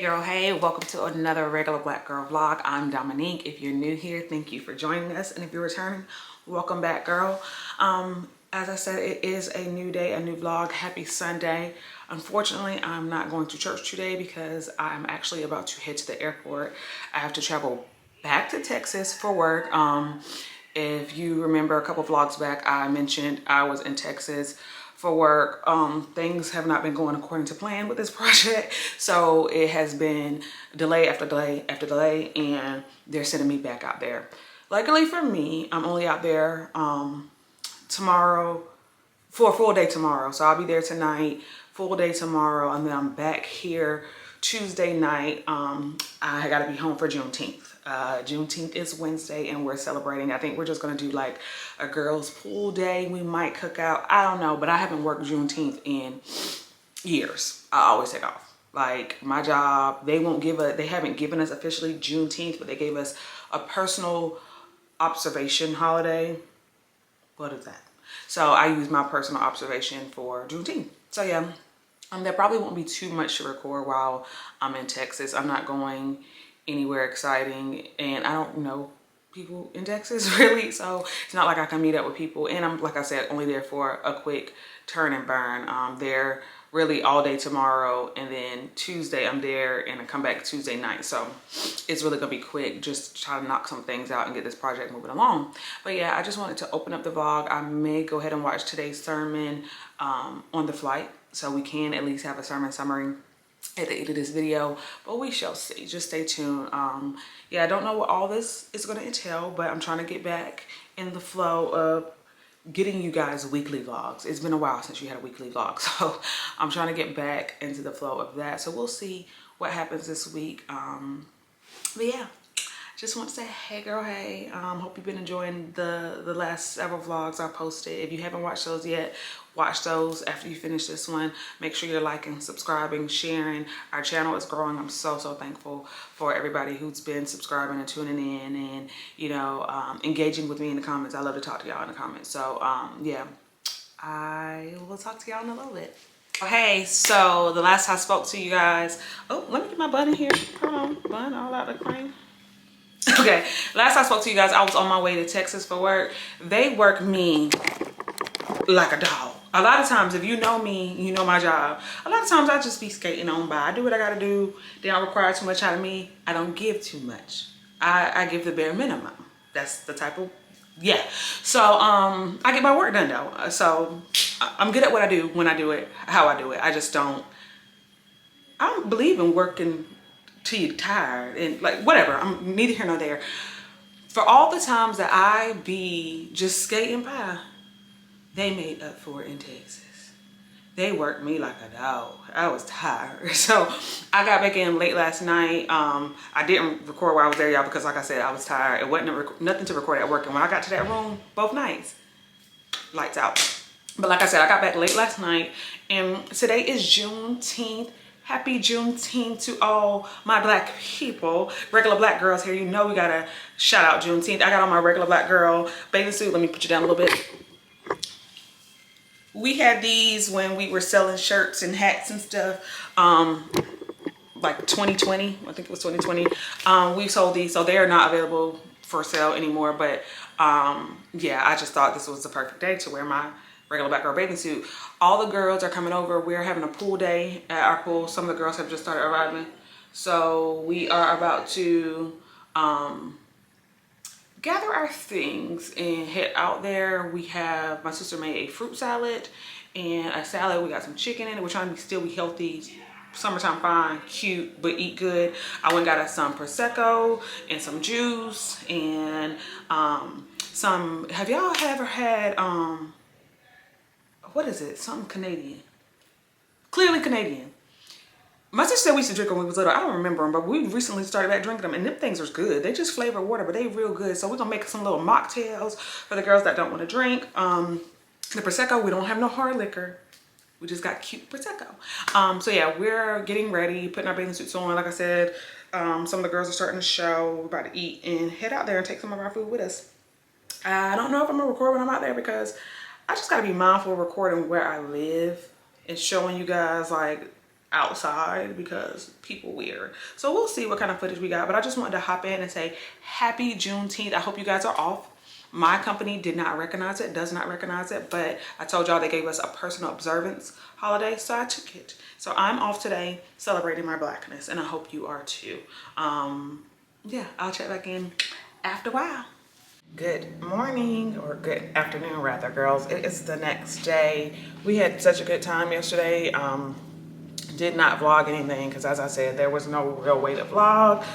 girl, hey, welcome to another regular black girl vlog. I'm Dominique. If you're new here, thank you for joining us, and if you're returning, welcome back, girl. As I said, it is a new day, a new vlog. Happy Sunday. Unfortunately, I'm not going to church today because I'm actually about to head to the airport. I have to travel back to Texas for work. If you remember a couple vlogs back, I mentioned I was in Texas for work. Things have not been going according to plan with this project, so it has been delay after delay after delay, and they're sending me back out there. Luckily for me, I'm only out there tomorrow for a full day tomorrow, so I'll be there tonight, full day tomorrow, and then I'm back here Tuesday night. I gotta be home for Juneteenth. Juneteenth is Wednesday, and we're celebrating. I think we're just gonna do like a girls' pool day. We might cook out. I don't know, but I haven't worked Juneteenth in years. I always take off. Like my job, they haven't given us officially Juneteenth, but they gave us a personal observation holiday. What is that? So I use my personal observation for Juneteenth. So yeah, there probably won't be too much to record while I'm in Texas. I'm not going anywhere exciting, and I don't know people in Texas really, so it's not like I can meet up with people, and I'm, like I said, only there for a quick turn and burn. They're really all day tomorrow, and then Tuesday I'm there, and I come back Tuesday night, so it's really gonna be quick. Just try to knock some things out and get this project moving along. But yeah, I just wanted to open up the vlog. I may go ahead and watch today's sermon on the flight, so we can at least have a sermon summary at the end of this video, but we shall see. Just stay tuned. Yeah, I don't know what all this is going to entail, but I'm trying to get back in the flow of getting you guys weekly vlogs. It's been a while since you had a weekly vlog, so I'm trying to get back into the flow of that. So we'll see what happens this week. But yeah, just want to say hey girl, hey. Hope you've been enjoying the last several vlogs I posted. If you haven't watched those yet, watch those after you finish this one. Make sure you're liking, subscribing, sharing. Our channel is growing. I'm so thankful for everybody who's been subscribing and tuning in, and you know, engaging with me in the comments. I love to talk to y'all in the comments. So yeah, I will talk to y'all in a little bit. Okay, so the last I spoke to you guys, oh, let me get my bun in here. Hold on, bun all out of cream. Okay, last I spoke to you guys, I was on my way to Texas for work. They work me like a dog. A lot of times, if you know me, you know my job. A lot of times I just be skating on by. I do what I gotta do. They don't require too much out of me. I don't give too much. I give the bare minimum. That's the type of, yeah. So I get my work done though. So I'm good at what I do when I do it, how I do it. I don't believe in working till you're tired and like whatever. I'm neither here nor there. For all the times that I be just skating by, they made up for it in Texas. They worked me like a dog. I was tired. So I got back in late last night. I didn't record while I was there, y'all, because like I said, I was tired. It wasn't nothing to record at work. And when I got to that room, both nights, lights out. But like I said, I got back late last night, and today is Juneteenth. Happy Juneteenth to all my black people, regular black girls here. You know we gotta shout out Juneteenth. I got on my regular black girl bathing suit. Let me put you down a little bit. We had these when we were selling shirts and hats and stuff, like 2020, I think it was 2020. We sold these, so they are not available for sale anymore. But yeah, I just thought this was the perfect day to wear my regular black girl bathing suit. All the girls are coming over. We're having a pool day at our pool. Some of the girls have just started arriving. So we are about to gather our things and head out there. We have, my sister made a fruit salad and a salad. We got some chicken in it. We're trying to still be healthy. Summertime fine, cute, but eat good. I went and got us some Prosecco and some juice and some, have y'all ever had, what is it? Something Canadian. Clearly Canadian. My sister said we used to drink them when we was little. I don't remember them, but we recently started back drinking them, and them things are good. They just flavor water, but they real good. So we're gonna make some little mocktails for the girls that don't want to drink. The Prosecco, we don't have no hard liquor. We just got cute Prosecco. So yeah, we're getting ready, putting our bathing suits on. Like I said, some of the girls are starting to show. We're about to eat and head out there and take some of our food with us. I don't know if I'm gonna record when I'm out there because I just gotta be mindful of recording where I live and showing you guys like outside because people weird. So we'll see what kind of footage we got, but I just wanted to hop in and say happy Juneteenth. I hope you guys are off. My company did not recognize it, does not recognize it, but I told y'all they gave us a personal observance holiday, so I took it. So I'm off today celebrating my Blackness, and I hope you are too. Yeah, I'll check back in after a while. Good morning, or good afternoon rather, girls. It is the next day. We had such a good time yesterday. Did not vlog anything because, as I said, there was no real way to vlog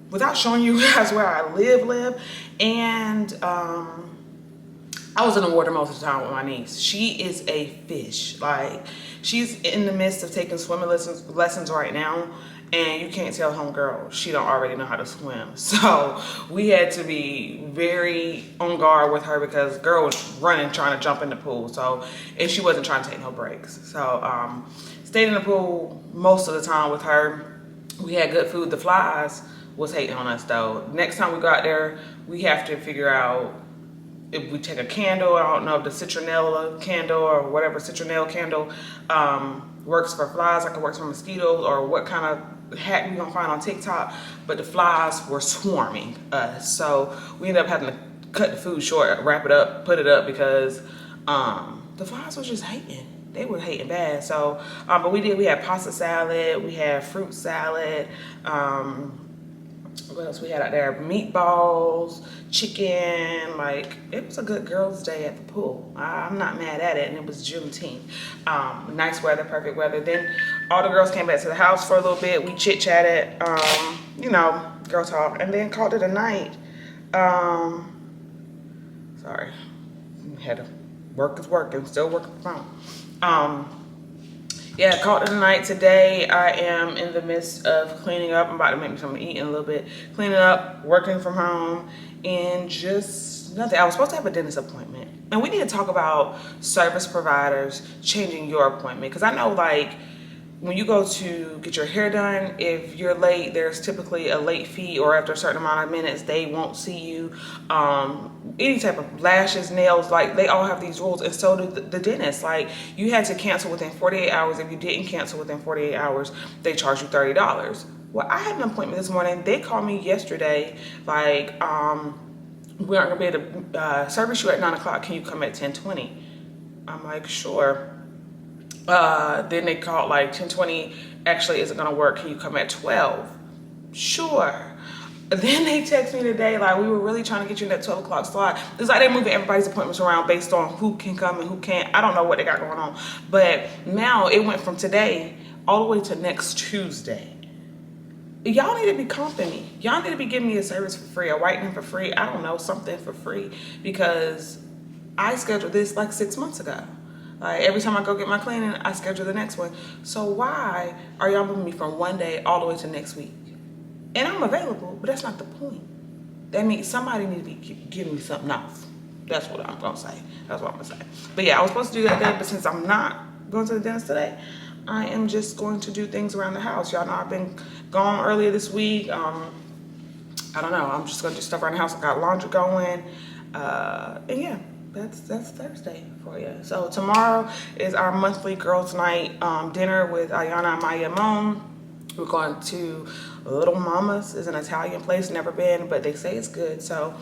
without showing you guys where I live. And I was in the water most of the time with my niece. She is a fish. Like, she's in the midst of taking swimming lessons right now, and you can't tell homegirl she don't already know how to swim. So we had to be very on guard with her because girl was running trying to jump in the pool. So, and she wasn't trying to take no breaks. So stayed in the pool most of the time with her. We had good food. The flies was hating on us though. Next time we go out there, we have to figure out if we take a candle. I don't know if the citronella candle or whatever citronelle candle works for flies, like it works for mosquitoes, or what kind of hack we gonna find on TikTok. But the flies were swarming us, so we ended up having to cut the food short, wrap it up, put it up, because the flies was just hating. They were hating bad. So but we had pasta salad, we had fruit salad, what else we had out there? Meatballs, chicken. Like, it was a good girls' day at the pool. I'm not mad at it, and it was Juneteenth. Nice weather, perfect weather. Then all the girls came back to the house for a little bit. We chit-chatted, you know, girl talk, and then called it a night. Sorry, had to work is working, still working from home. Yeah, called it a night today. I am in the midst of cleaning up. I'm about to make me something to eat in a little bit. Cleaning up, working from home, and just nothing. I was supposed to have a dentist appointment. And we need to talk about service providers changing your appointment. Because I know, like, when you go to get your hair done, if you're late, there's typically a late fee, or after a certain amount of minutes, they won't see you. Any type of lashes, nails, like, they all have these rules, and so do the dentist. Like, you had to cancel within 48 hours. If you didn't cancel within 48 hours, they charge you $30. Well, I had an appointment this morning. They called me yesterday, like, we aren't gonna be able to service you at 9 o'clock. Can you come at 10:20? I'm like, sure. Then they called like 10:20, actually isn't gonna work, can you come at 12? Sure. Then they text me today, like, we were really trying to get you in that 12 o'clock slot. It's like they're moving everybody's appointments around based on who can come and who can't. I don't know what they got going on. But now it went from today all the way to next Tuesday. Y'all need to be comping me. Y'all need to be giving me a service for free, a whitening for free, I don't know, something for free. Because I scheduled this like 6 months ago. Like, every time I go get my cleaning, I schedule the next one. So why are y'all moving me from one day all the way to next week? And I'm available, but that's not the point. That means somebody needs to be giving me something else. That's what I'm gonna say. That's what I'm gonna say. But yeah, I was supposed to do that day, but since I'm not going to the dentist today, I am just going to do things around the house. Y'all know I've been gone earlier this week. I don't know. I'm just gonna do stuff around the house. I got laundry going, and yeah. That's Thursday for you. So tomorrow is our monthly girls' night dinner with Ayana and Maya Moan. We're going to Little Mama's. It's an Italian place, never been, but they say it's good. So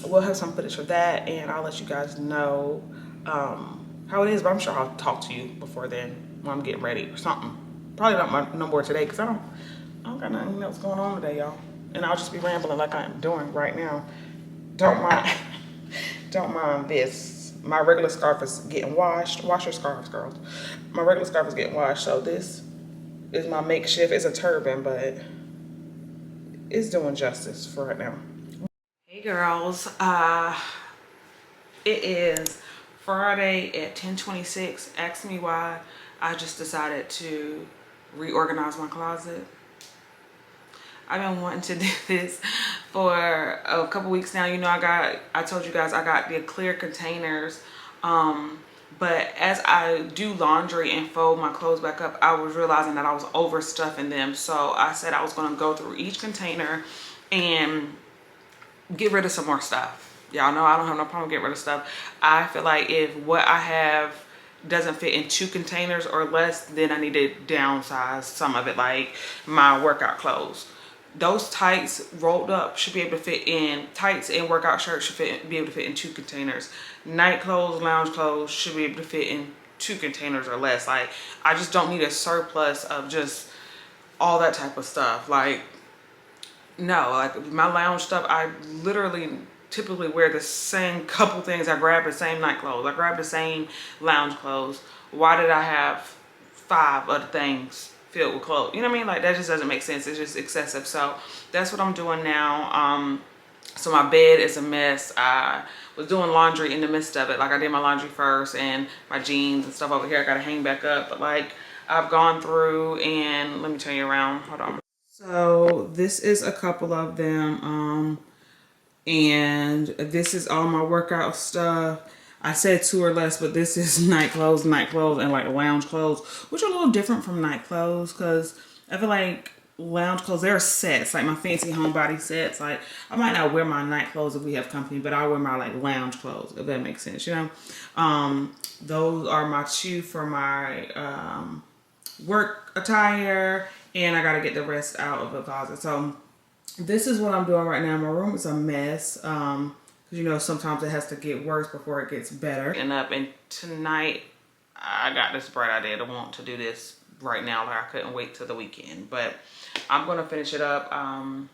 we'll have some footage of that, and I'll let you guys know how it is. But I'm sure I'll talk to you before then when I'm getting ready or something. Probably not no more today because I don't got nothing else going on today, y'all. And I'll just be rambling like I'm doing right now. Don't mind. Don't mind this. My regular scarf is getting washed. Wash your scarves, girls. My regular scarf is getting washed, so this is my makeshift. It's a turban, but it's doing justice for right now. Hey, girls. It is Friday at 10:26. Ask me why I just decided to reorganize my closet. I've been wanting to do this for a couple weeks now. You know, I told you guys I got the clear containers. But as I do laundry and fold my clothes back up, I was realizing that I was overstuffing them. So I said I was going to go through each container and get rid of some more stuff. Y'all know I don't have no problem getting rid of stuff. I feel like if what I have doesn't fit in 2 containers or less, then I need to downsize some of it, like my workout clothes. Those tights rolled up should be able to fit in, tights and workout shirts should be able to fit in 2 containers. Night clothes, lounge clothes should be able to fit in 2 containers or less. Like, I just don't need a surplus of just all that type of stuff. Like, no, like my lounge stuff, I literally typically wear the same couple things. I grab the same night clothes. I grab the same lounge clothes. Why did I have 5 other things filled with clothes? You know what I mean? Like, that just doesn't make sense. It's just excessive. So that's what I'm doing now. So my bed is a mess. I was doing laundry in the midst of it. Like, I did my laundry first, and my jeans and stuff over here I gotta hang back up. But like, I've gone through, and let me turn you around. Hold on. So this is a couple of them. And this is all my workout stuff. I said 2 or less, but this is night clothes, and like lounge clothes, which are a little different from night clothes, because I feel like lounge clothes, they're sets, like my fancy homebody sets. Like, I might not wear my night clothes if we have company, but I wear my like lounge clothes, if that makes sense, you know. Those are my 2 for my work attire, and I gotta get the rest out of the closet. So this is what I'm doing right now. My room is a mess. Because, you know, sometimes it has to get worse before it gets better. And tonight, I got this bright idea to want to do this right now. Like, I couldn't wait till the weekend. But I'm going to finish it up. I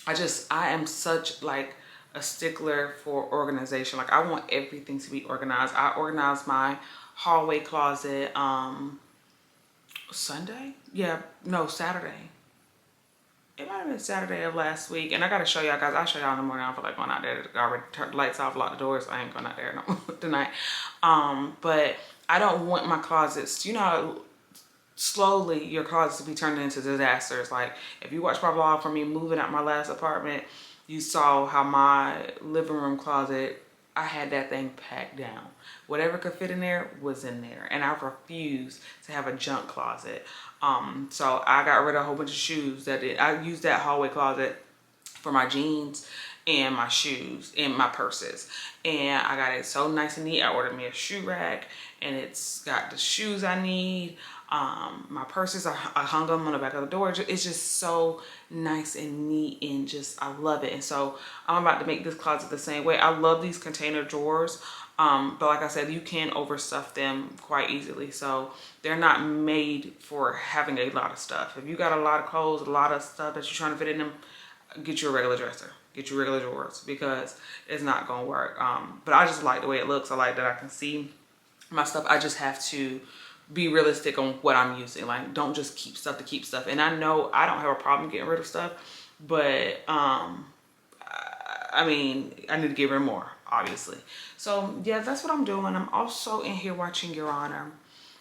am such, like, a stickler for organization. Like, I want everything to be organized. I organized my hallway closet Sunday? Yeah, no, Saturday. It might have been Saturday of last week, and I gotta show y'all guys. I'll show y'all in the morning. I feel like going out there. I already turned the lights off, locked the doors. I ain't going out there no tonight. But I don't want my closets, you know, slowly your closets to be turned into disasters. Like, if you watch my vlog from me moving out my last apartment, you saw how my living room closet, I had that thing packed down. Whatever could fit in there was in there, and I refused to have a junk closet. So I got rid of a whole bunch of shoes I used that hallway closet for my jeans and my shoes and my purses. And I got it so nice and neat. I ordered me a shoe rack, and it's got the shoes I need. My purses, I hung them on the back of the door. It's just so nice and neat, and just, I love it. And so I'm about to make this closet the same way. I love these container drawers. But like I said, you can overstuff them quite easily. So they're not made for having a lot of stuff. If you got a lot of clothes, a lot of stuff that you're trying to fit in them, get you a regular dresser. Get you regular drawers, because it's not going to work. But I just like the way it looks. I like that I can see my stuff. I just have to be realistic on what I'm using. Like, don't just keep stuff to keep stuff. And I know I don't have a problem getting rid of stuff, but I mean, I need to get rid of more, obviously. So yeah, that's what I'm doing. I'm also in here watching Your Honor.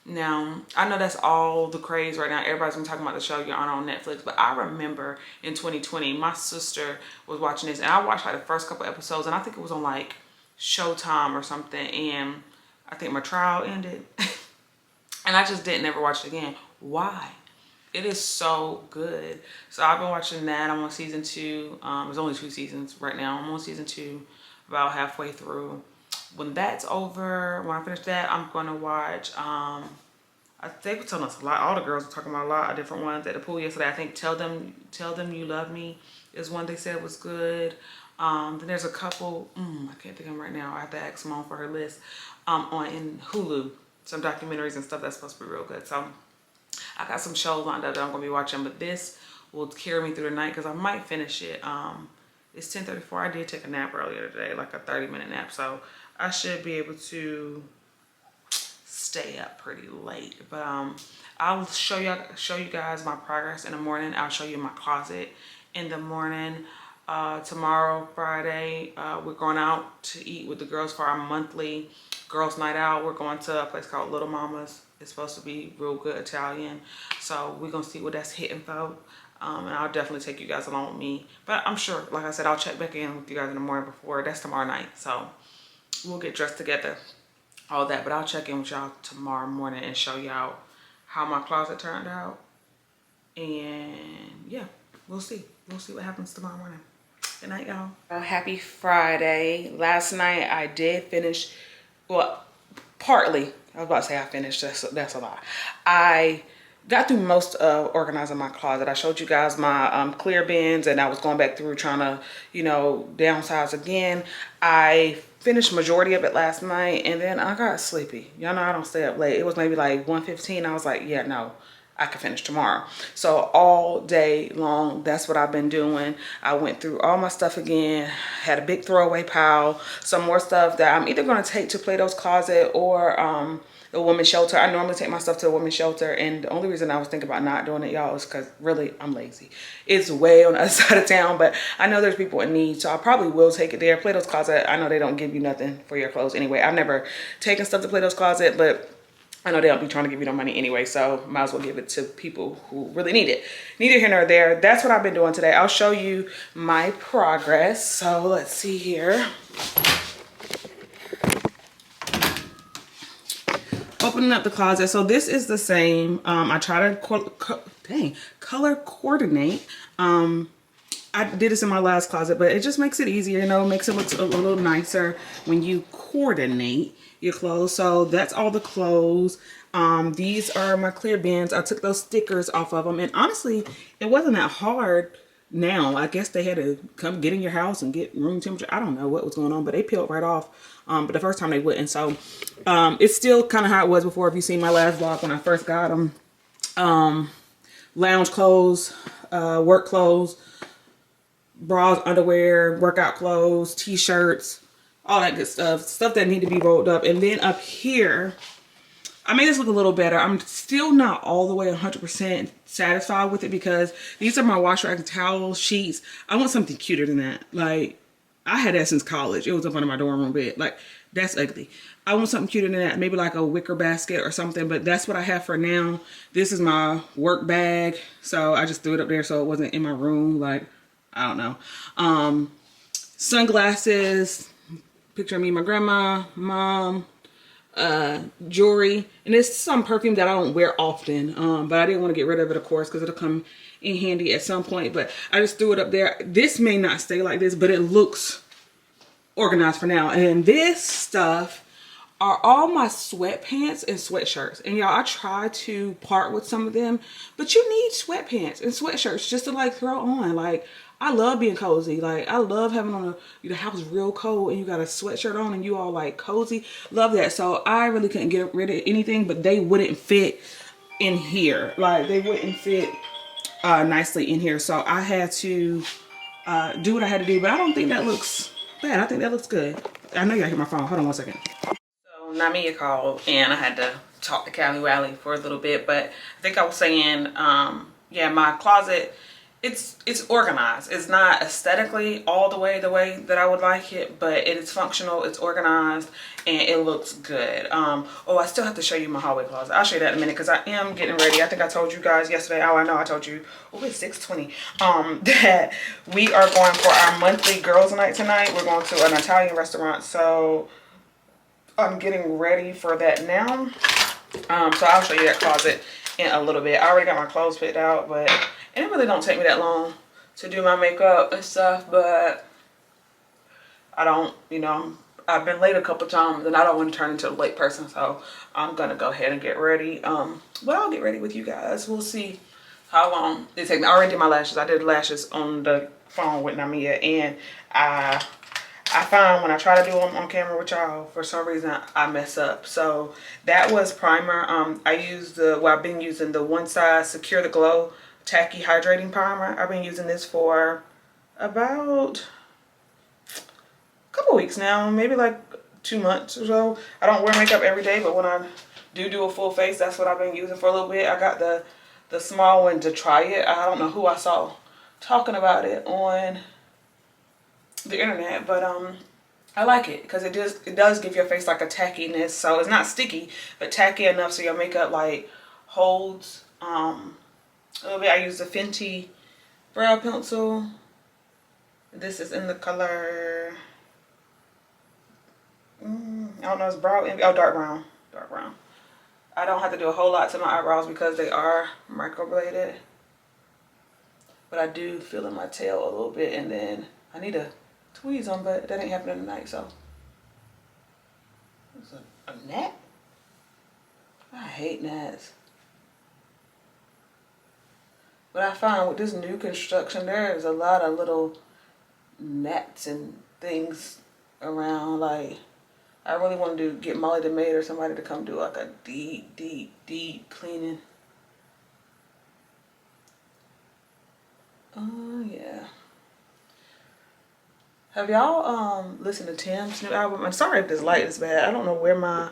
Now, I know that's all the craze right now. Everybody's been talking about the show Your Honor on Netflix, but I remember in 2020, my sister was watching this, and I watched like the first couple episodes, and I think it was on like Showtime or something, and I think my trial ended. And I just didn't ever watch it again. Why? It is so good. So I've been watching that. I'm on season 2. There's only 2 seasons right now. I'm on season 2, about halfway through. When that's over, when I finish that, I'm gonna watch, they were telling us a lot. All the girls were talking about a lot of different ones at the pool yesterday. I think Tell Them You Love Me is one they said was good. Then there's a couple, I can't think of them right now. I have to ask Simone for her list, in Hulu. Some documentaries and stuff that's supposed to be real good. So I got some shows lined up that I'm gonna be watching, but this will carry me through the night because I might finish it. It's 10:34. I did take a nap earlier today, like a 30-minute nap, so I should be able to stay up pretty late. But I'll show you guys my progress in the morning. I'll show you my closet in the morning. Tomorrow, Friday, we're going out to eat with the girls for our monthly girls' night out. We're going to a place called Little Mama's. It's supposed to be real good Italian. So we're going to see what that's hitting for. And I'll definitely take you guys along with me. But I'm sure, like I said, I'll check back in with you guys in the morning before. That's tomorrow night. So we'll get dressed together, all that. But I'll check in with y'all tomorrow morning and show y'all how my closet turned out. And yeah, we'll see. We'll see what happens tomorrow morning. Good night, y'all. Well, happy Friday. Last night I did finish, well, partly I was about to say I finished. That's a lie. I got through most of organizing my closet. I showed you guys my clear bins, and I was going back through trying to, you know, downsize again. I finished majority of it last night, and then I got sleepy. Y'all know I don't stay up late. It was maybe like 1:15. I was like, yeah, no, I can finish tomorrow. So all day long, that's what I've been doing. I went through all my stuff again, had a big throwaway pile, some more stuff that I'm either going to take to Plato's Closet or the women's shelter. I normally take my stuff to the women's shelter, and the only reason I was thinking about not doing it, y'all, is because really I'm lazy. It's way on the other side of town, but I know there's people in need, so I probably will take it there. Plato's Closet, I know they don't give you nothing for your clothes anyway. I've never taken stuff to Plato's Closet, but I know they don't be trying to give you no money anyway, so might as well give it to people who really need it. Neither here nor there. That's what I've been doing today. I'll show you my progress. So let's see here. Opening up the closet. So this is the same. I try to color coordinate. I did this in my last closet, but it just makes it easier, you know, makes it look a little nicer when you coordinate your clothes. So that's all the clothes. These are my clear bins. I took those stickers off of them, and honestly, it wasn't that hard. Now I guess they had to come get in your house and get room temperature. I don't know what was going on, but they peeled right off. But the first time they wouldn't. So it's still kind of how it was before. If you've seen my last vlog when I first got them, lounge clothes, work clothes, bras, underwear, workout clothes, t-shirts, all that good stuff that need to be rolled up. And then up here, I made this look a little better. I'm still not all the way 100% satisfied with it because these are my wash rag towel sheets. I want something cuter than that. Like, I had that since college. It was up under my dorm room bed. Like, that's ugly. I want something cuter than that. Maybe like a wicker basket or something, but that's what I have for now. This is my work bag. So I just threw it up there so it wasn't in my room. Like, I don't know. Sunglasses, picture of me, my grandma, mom, jewelry, and it's some perfume that I don't wear often, but I didn't want to get rid of it, of course, because it'll come in handy at some point. But I just threw it up there. This may not stay like this, but it looks organized for now. And this stuff are all my sweatpants and sweatshirts. And y'all, I try to part with some of them, but you need sweatpants and sweatshirts just to like throw on. Like, I love being cozy. Like, I love having on the house real cold and you got a sweatshirt on and you all like cozy. Love that. So I really couldn't get rid of anything, but they wouldn't fit in here. Like, they wouldn't fit nicely in here. So I had to do what I had to do, but I don't think that looks bad. I think that looks good. I know y'all hear my phone. Hold on one second. So Namia called and I had to talk to Callie Wally for a little bit, but I think I was saying, yeah, my closet, it's organized. It's not aesthetically all the way that I would like it, but it is functional, it's organized, and it looks good. Oh, I still have to show you my hallway closet. I'll show you that in a minute because I am getting ready. I think I told you guys yesterday. Oh, I know I told you. Oh, it's 6:20. That we are going for our monthly girls' night tonight. We're going to an Italian restaurant, so I'm getting ready for that now. So I'll show you that closet in a little bit. I already got my clothes picked out, but and it really don't take me that long to do my makeup and stuff, but I don't, you know, I've been late a couple times and I don't want to turn into a late person, so I'm gonna go ahead and get ready. But I'll get ready with you guys. We'll see how long it takes me. I already did my lashes. I did lashes on the phone with Namia, and I find when I try to do them on camera with y'all, for some reason I mess up. So that was primer. I used I've been using the One Size Secure the Glow Tacky Hydrating Primer. I've been using this for about a couple weeks now, maybe like 2 months or so. I don't wear makeup every day, but when I do a full face, that's what I've been using for a little bit. I got the small one to try it. I don't know who I saw talking about it on the internet, but I like it because it does give your face like a tackiness. So it's not sticky, but tacky enough so your makeup like holds a little bit. I use the Fenty brow pencil. This is in the color, I don't know, it's brown, oh, dark brown. I don't have to do a whole lot to my eyebrows because they are microbladed, but I do feel in my tail a little bit, and then I need to tweeze them, but that ain't happening tonight. So it's a gnat. I hate gnats. But I find with this new construction, there is a lot of little gnats and things around. Like, I really want to get Molly the maid or somebody to come do like a deep cleaning. Oh yeah. Have y'all listened to Tim's new album? I'm sorry if this light is bad. I don't know where my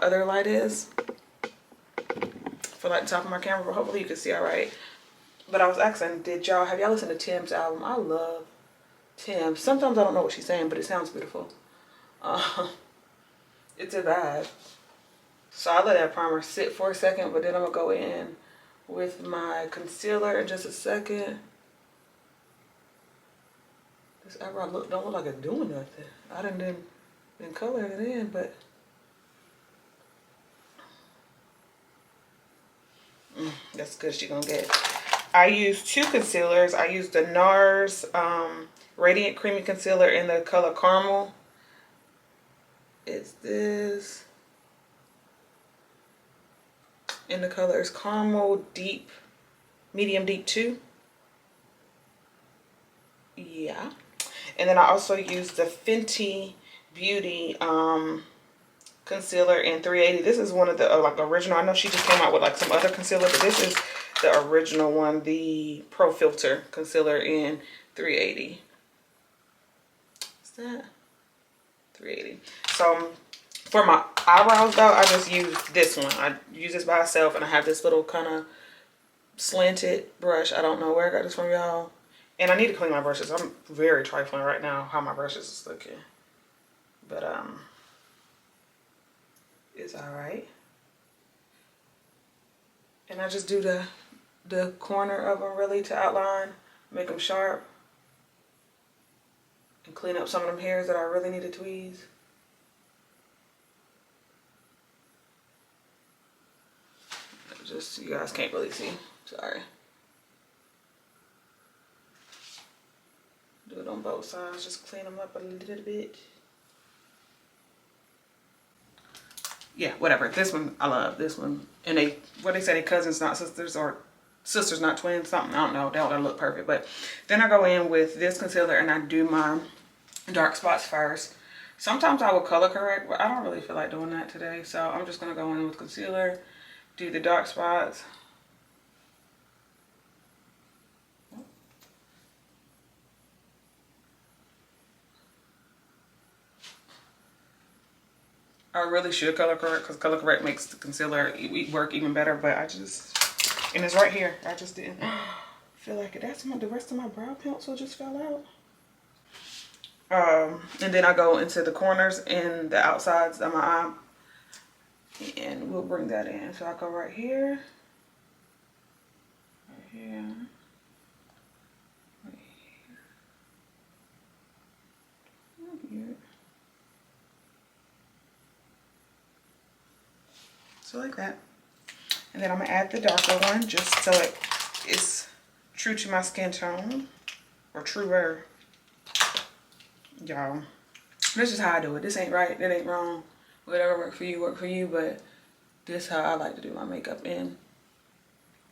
other light is for like the top of my camera, but hopefully you can see all right. But I was asking, have y'all listened to Tim's album? I love Tim. Sometimes I don't know what she's saying, but it sounds beautiful. It's a vibe. So I let that primer sit for a second, but then I'm gonna go in with my concealer in just a second. This eyebrow don't look like it's doing nothing. I done been coloring it in, but that's good. She gonna get it. I use two concealers. I use the NARS Radiant Creamy Concealer in the color Caramel. It's this. And the color is Caramel Deep, Medium Deep 2. Yeah. And then I also use the Fenty Beauty concealer in 380. This is one of the like original. I know she just came out with like some other concealer, but this is the original one, the Pro Filter concealer in 380. What's that? 380. So for my eyebrows though, I just use this one. I use this by itself, and I have this little kind of slanted brush. I don't know where I got this from, y'all. And I need to clean my brushes. I'm very trifling right now how my brushes is looking. But it's alright. And I just do the corner of them really to outline, make them sharp, and clean up some of them hairs that I really need to tweeze. Just, you guys can't really see, sorry. Do it on both sides, just clean them up a little bit. Yeah, whatever. This one, I love this one. And what they say, they cousins, not sisters, or sisters, not twins, something. I don't know. That'll look perfect. But then I go in with this concealer and I do my dark spots first. Sometimes I will color correct, but I don't really feel like doing that today. So I'm just going to go in with concealer, do the dark spots. I really should color correct because color correct makes the concealer work even better, but I just, and it's right here. I just didn't feel like it. That's the rest of my brow pencil just fell out. And then I go into the corners and the outsides of my eye, and we'll bring that in. So I go right here, right here, right here, right here. So like that. And then I'm gonna add the darker one just so it is true to my skin tone, or truer. Y'all, this is how I do it. This ain't right, that ain't wrong. Whatever works for you, but this is how I like to do my makeup, and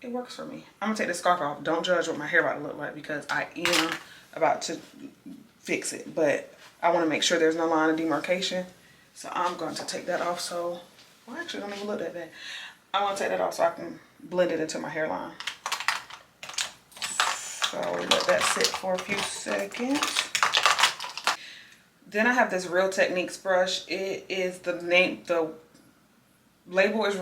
it works for me. I'm gonna take this scarf off. Don't judge what my hair about to look like because I am about to fix it, but I want to make sure there's no line of demarcation. So I'm going to take that off. So, well, actually, don't even look that bad. I want to take that off so I can blend it into my hairline. So let that sit for a few seconds. Then I have this Real Techniques brush. It is the label is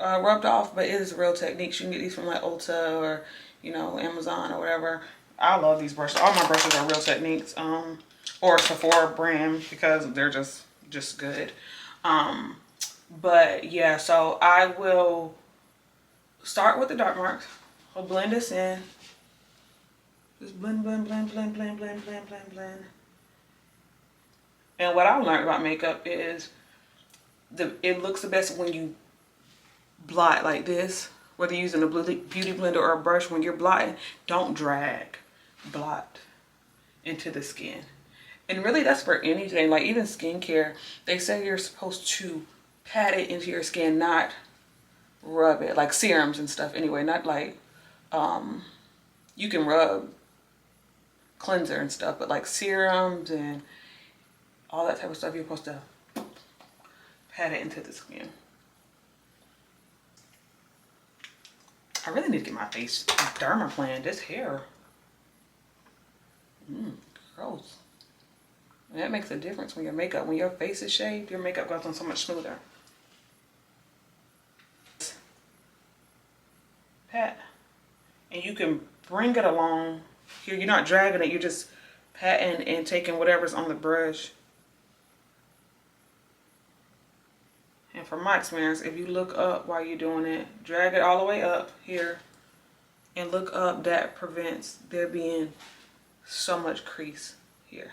rubbed off, but it is Real Techniques. You can get these from like Ulta or, you know, Amazon or whatever. I love these brushes. All my brushes are Real Techniques, or Sephora brand, because they're just good. But yeah, so I will start with the dark marks. I'll blend this in. Just blend, blend, blend, blend, blend, blend, blend, blend, blend. And what I learned about makeup is it looks the best when you blot like this. Whether you're using a beauty blender or a brush, when you're blotting, don't drag blot into the skin. And really that's for anything, like even skincare. They say you're supposed to pat it into your skin, not rub it, like serums and stuff anyway, not like, you can rub cleanser and stuff, but like serums and all that type of stuff, you're supposed to pat it into the skin. I really need to get my face dermaplane. This hair, gross. And that makes a difference when your face is shaved, your makeup goes on so much smoother. Pat, and you can bring it along here. You're not dragging it, you're just patting and taking whatever's on the brush. And from my experience, if you look up while you're doing it, drag it all the way up here and look up, that prevents there being so much crease here.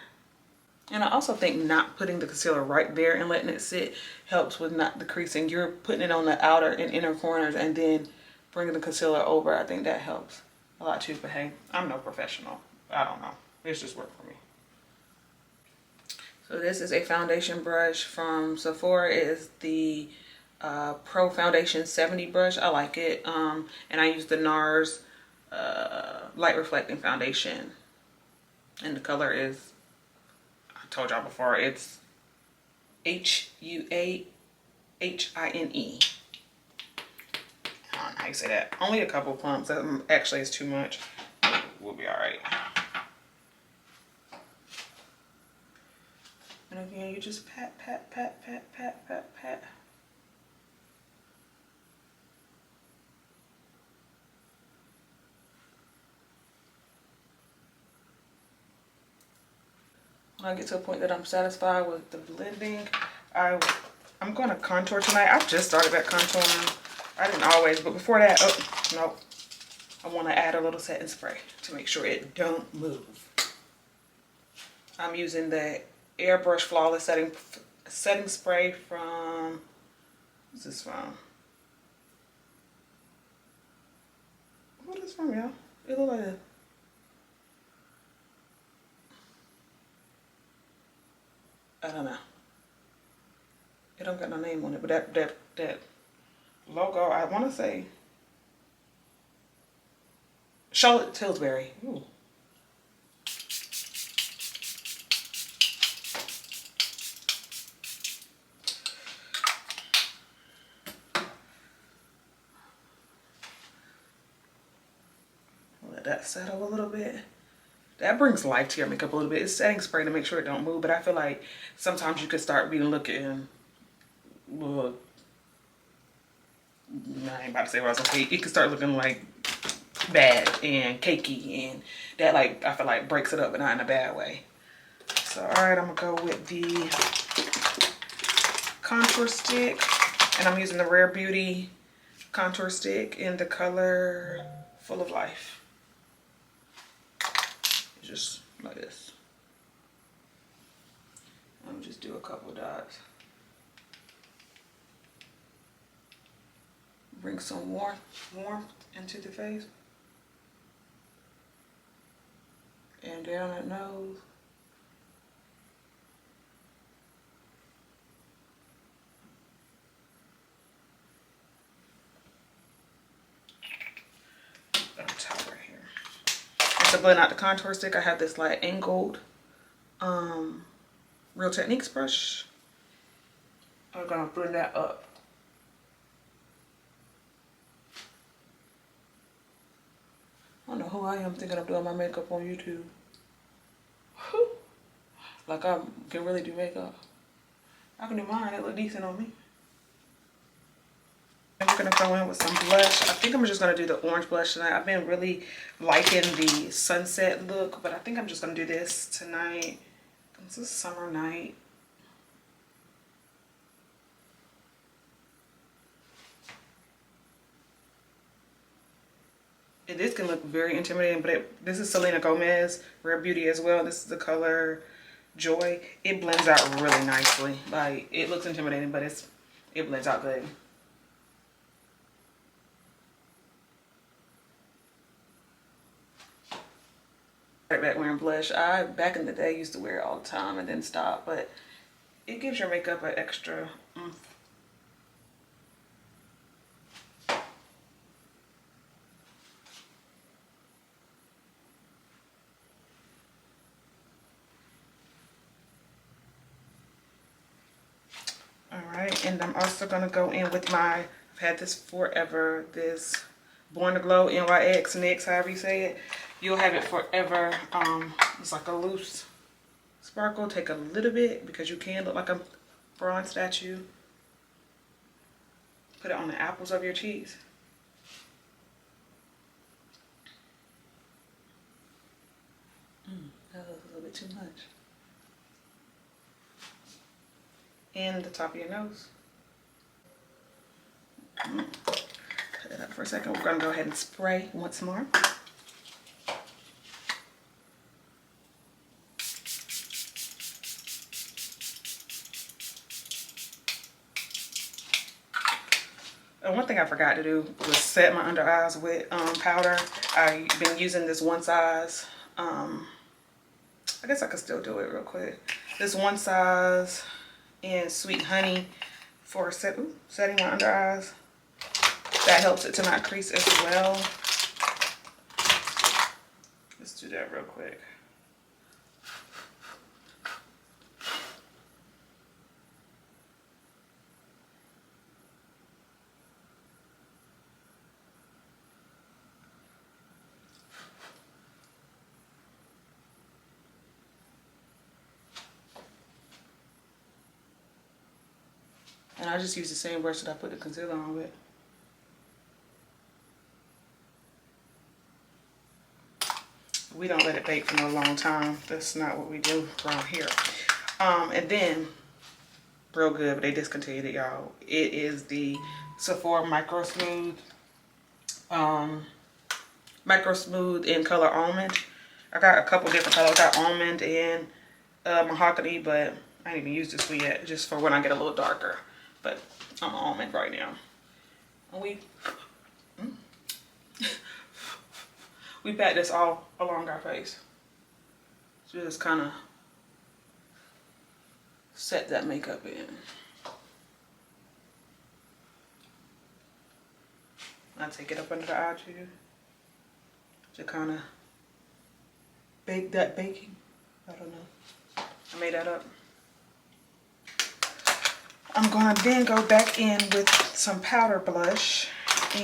And I also think not putting the concealer right there and letting it sit helps with not the creasing. You're putting it on the outer and inner corners and then bringing the concealer over. I think that helps a lot too, but hey, I'm no professional. I don't know. It's just worked for me. So this is a foundation brush from Sephora. It is the Pro Foundation 70 brush. I like it. And I use the NARS Light Reflecting Foundation. And the color is, I told y'all before, it's HUAHINE. I don't know how you say that. Only a couple pumps. That actually is too much. We'll be all right. And again, you just pat, pat, pat, pat, pat, pat, pat. When I get to a point that I'm satisfied with the blending, I'm going to contour tonight. I just started back contouring. I didn't always, but before that, oh, no. I want to add a little setting spray to make sure it don't move. I'm using the Airbrush Flawless setting spray from, what's this from? What is this from, y'all? It looks like a, I don't know. It don't got no name on it, but that logo, I want to say Charlotte Tilbury. Ooh. Let that settle a little bit. That brings life to your makeup a little bit. It's setting spray to make sure it don't move, but I feel like sometimes you could start looking, well, I ain't about to say what I was gonna say. It could start looking like bad and cakey, and that, like, I feel like breaks it up, but not in a bad way. So, all right, I'm gonna go with the contour stick, and I'm using the Rare Beauty contour stick in the color Full of Life. Just like this. I'm just do a couple dots. Bring some warmth into the face. And down that nose. On top right here. And to blend out the contour stick, I have this like angled Real Techniques brush. I'm gonna blend that up. I don't know who I am thinking of doing my makeup on YouTube. Whew. Like I can really do makeup. I can do mine, it look decent on me. And we're gonna go in with some blush. I think I'm just gonna do the orange blush tonight. I've been really liking the sunset look, but I think I'm just gonna do this tonight. It's a summer night. And this can look very intimidating, but this is Selena Gomez, Rare Beauty as well. This is the color Joy. It blends out really nicely. Like, it looks intimidating, but it blends out good. Right back wearing blush. I, back in the day, used to wear it all the time and then stop, but it gives your makeup an extra oomph. And I'm also gonna go in with my, I've had this forever, this Born to Glow NYX NYX, however you say it. You'll have it forever. It's like a loose sparkle. Take a little bit because you can look like a bronze statue. Put it on the apples of your cheeks. That was a little bit too much. And the top of your nose. Put it up for a second. We're gonna go ahead and spray once more. And one thing I forgot to do was set my under eyes with powder. I've been using this One Size. I guess I could still do it real quick. This One Size in Sweet Honey for setting my under eyes. That helps it to not crease as well. Let's do that real quick. And I just use the same brush that I put the concealer on with. We don't let it bake for no long time. That's not what we do around here. And then, real good, but they discontinued it, y'all. It is the Sephora Micro Smooth in color Almond. I got a couple different colors. I got almond and mahogany, but I ain't even used this one yet, just for when I get a little darker. But I'm almond right now. And we pat this all along our face. Just kind of set that makeup in. I take it up under the eye too. To kind of bake that baking. I don't know. I made that up. I'm going to then go back in with some powder blush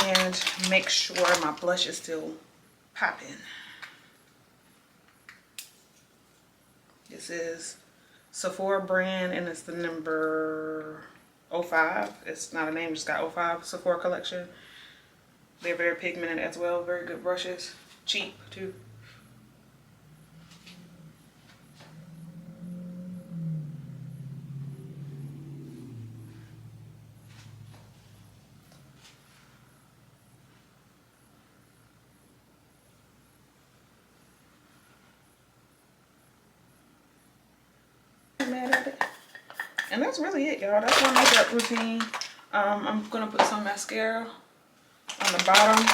and make sure my blush is still popping. This is Sephora brand and it's the number 05. It's not a name, it's got 05 Sephora collection. They're very pigmented as well, very good brushes. Cheap too. And that's really it, y'all. That's my makeup routine. I'm gonna put some mascara on the bottom.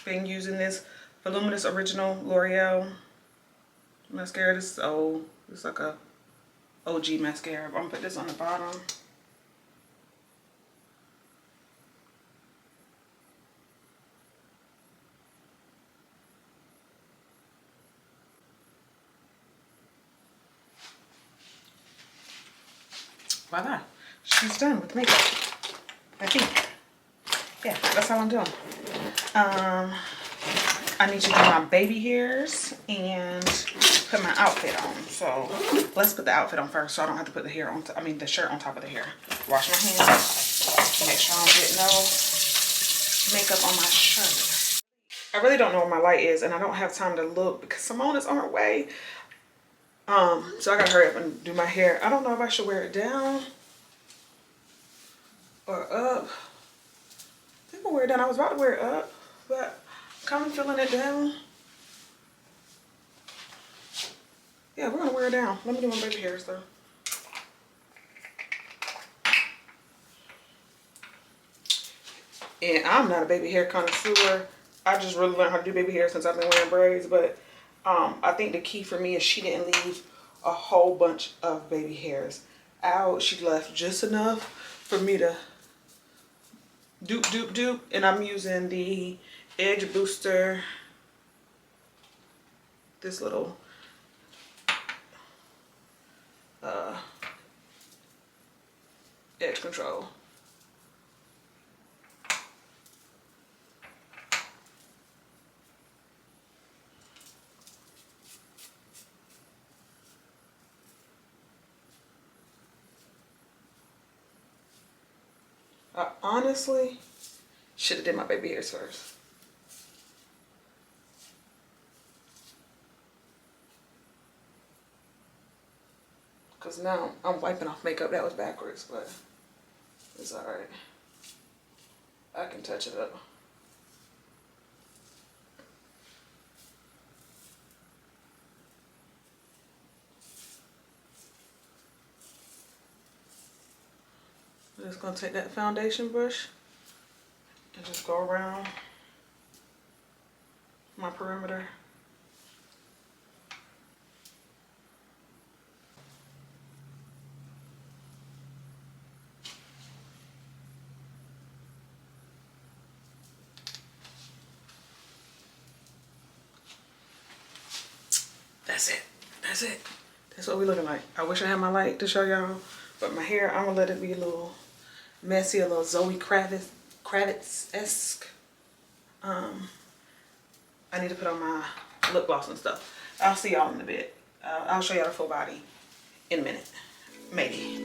Been using this Voluminous Original L'Oreal mascara. This is old. It's like a OG mascara. I'm gonna put this on the bottom. Voila, she's done with makeup, I think. Yeah, that's all I'm doing. I need to do my baby hairs and put my outfit on. So let's put the outfit on first so I don't have to put the hair on, the shirt on top of the hair. Wash my hands, make sure I don't get no makeup on my shirt. I really don't know where my light is and I don't have time to look because Simone is on her way. So I gotta hurry up and do my hair. I don't know if I should wear it down or up. I think I'll wear it down. I was about to wear it up, but I'm kind of feeling it down. Yeah, we're gonna wear it down. Let me do my baby hairs though. And I'm not a baby hair connoisseur. I just really learned how to do baby hair since I've been wearing braids, but I think the key for me is she didn't leave a whole bunch of baby hairs out. She left just enough for me to dupe. And I'm using the Edge Booster, this little edge control I honestly should have did my baby hairs first. Because now I'm wiping off makeup. That was backwards, but it's alright. I can touch it up. I'm just going to take that foundation brush and just go around my perimeter. That's it. That's it. That's what we're looking like. I wish I had my light to show y'all, but my hair, I'm gonna let it be a little messy, a little Zoe Kravitz-esque. I need to put on my lip gloss and stuff. I'll see y'all in a bit. I'll show y'all the full body in a minute, maybe.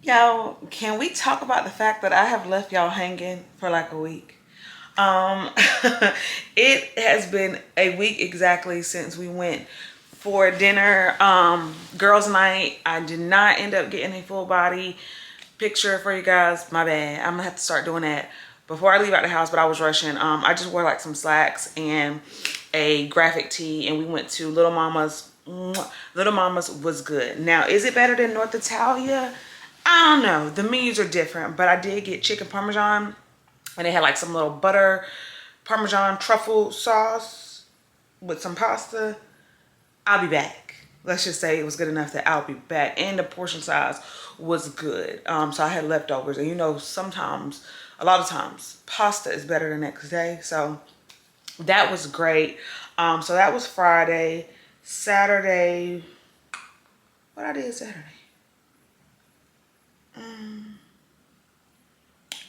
Y'all, can we talk about the fact that I have left y'all hanging for like a week? It has been a week exactly since we went for dinner, girls night. I did not end up getting a full body picture for you guys. My bad. I'm gonna have to start doing that before I leave out the house, but I was rushing. I just wore like some slacks and a graphic tee, and we went to Little Mama's. Little Mama's was good. Now, is it better than North Italia? I don't know. The menus are different, but I did get chicken parmesan, and they had like some little butter parmesan truffle sauce with some pasta. I'll be back. Let's just say it was good enough that I'll be back, and the portion size was good. So I had leftovers, and you know, sometimes, a lot of times, pasta is better the next day. So that was great. So that was Friday. Saturday, what I did Saturday?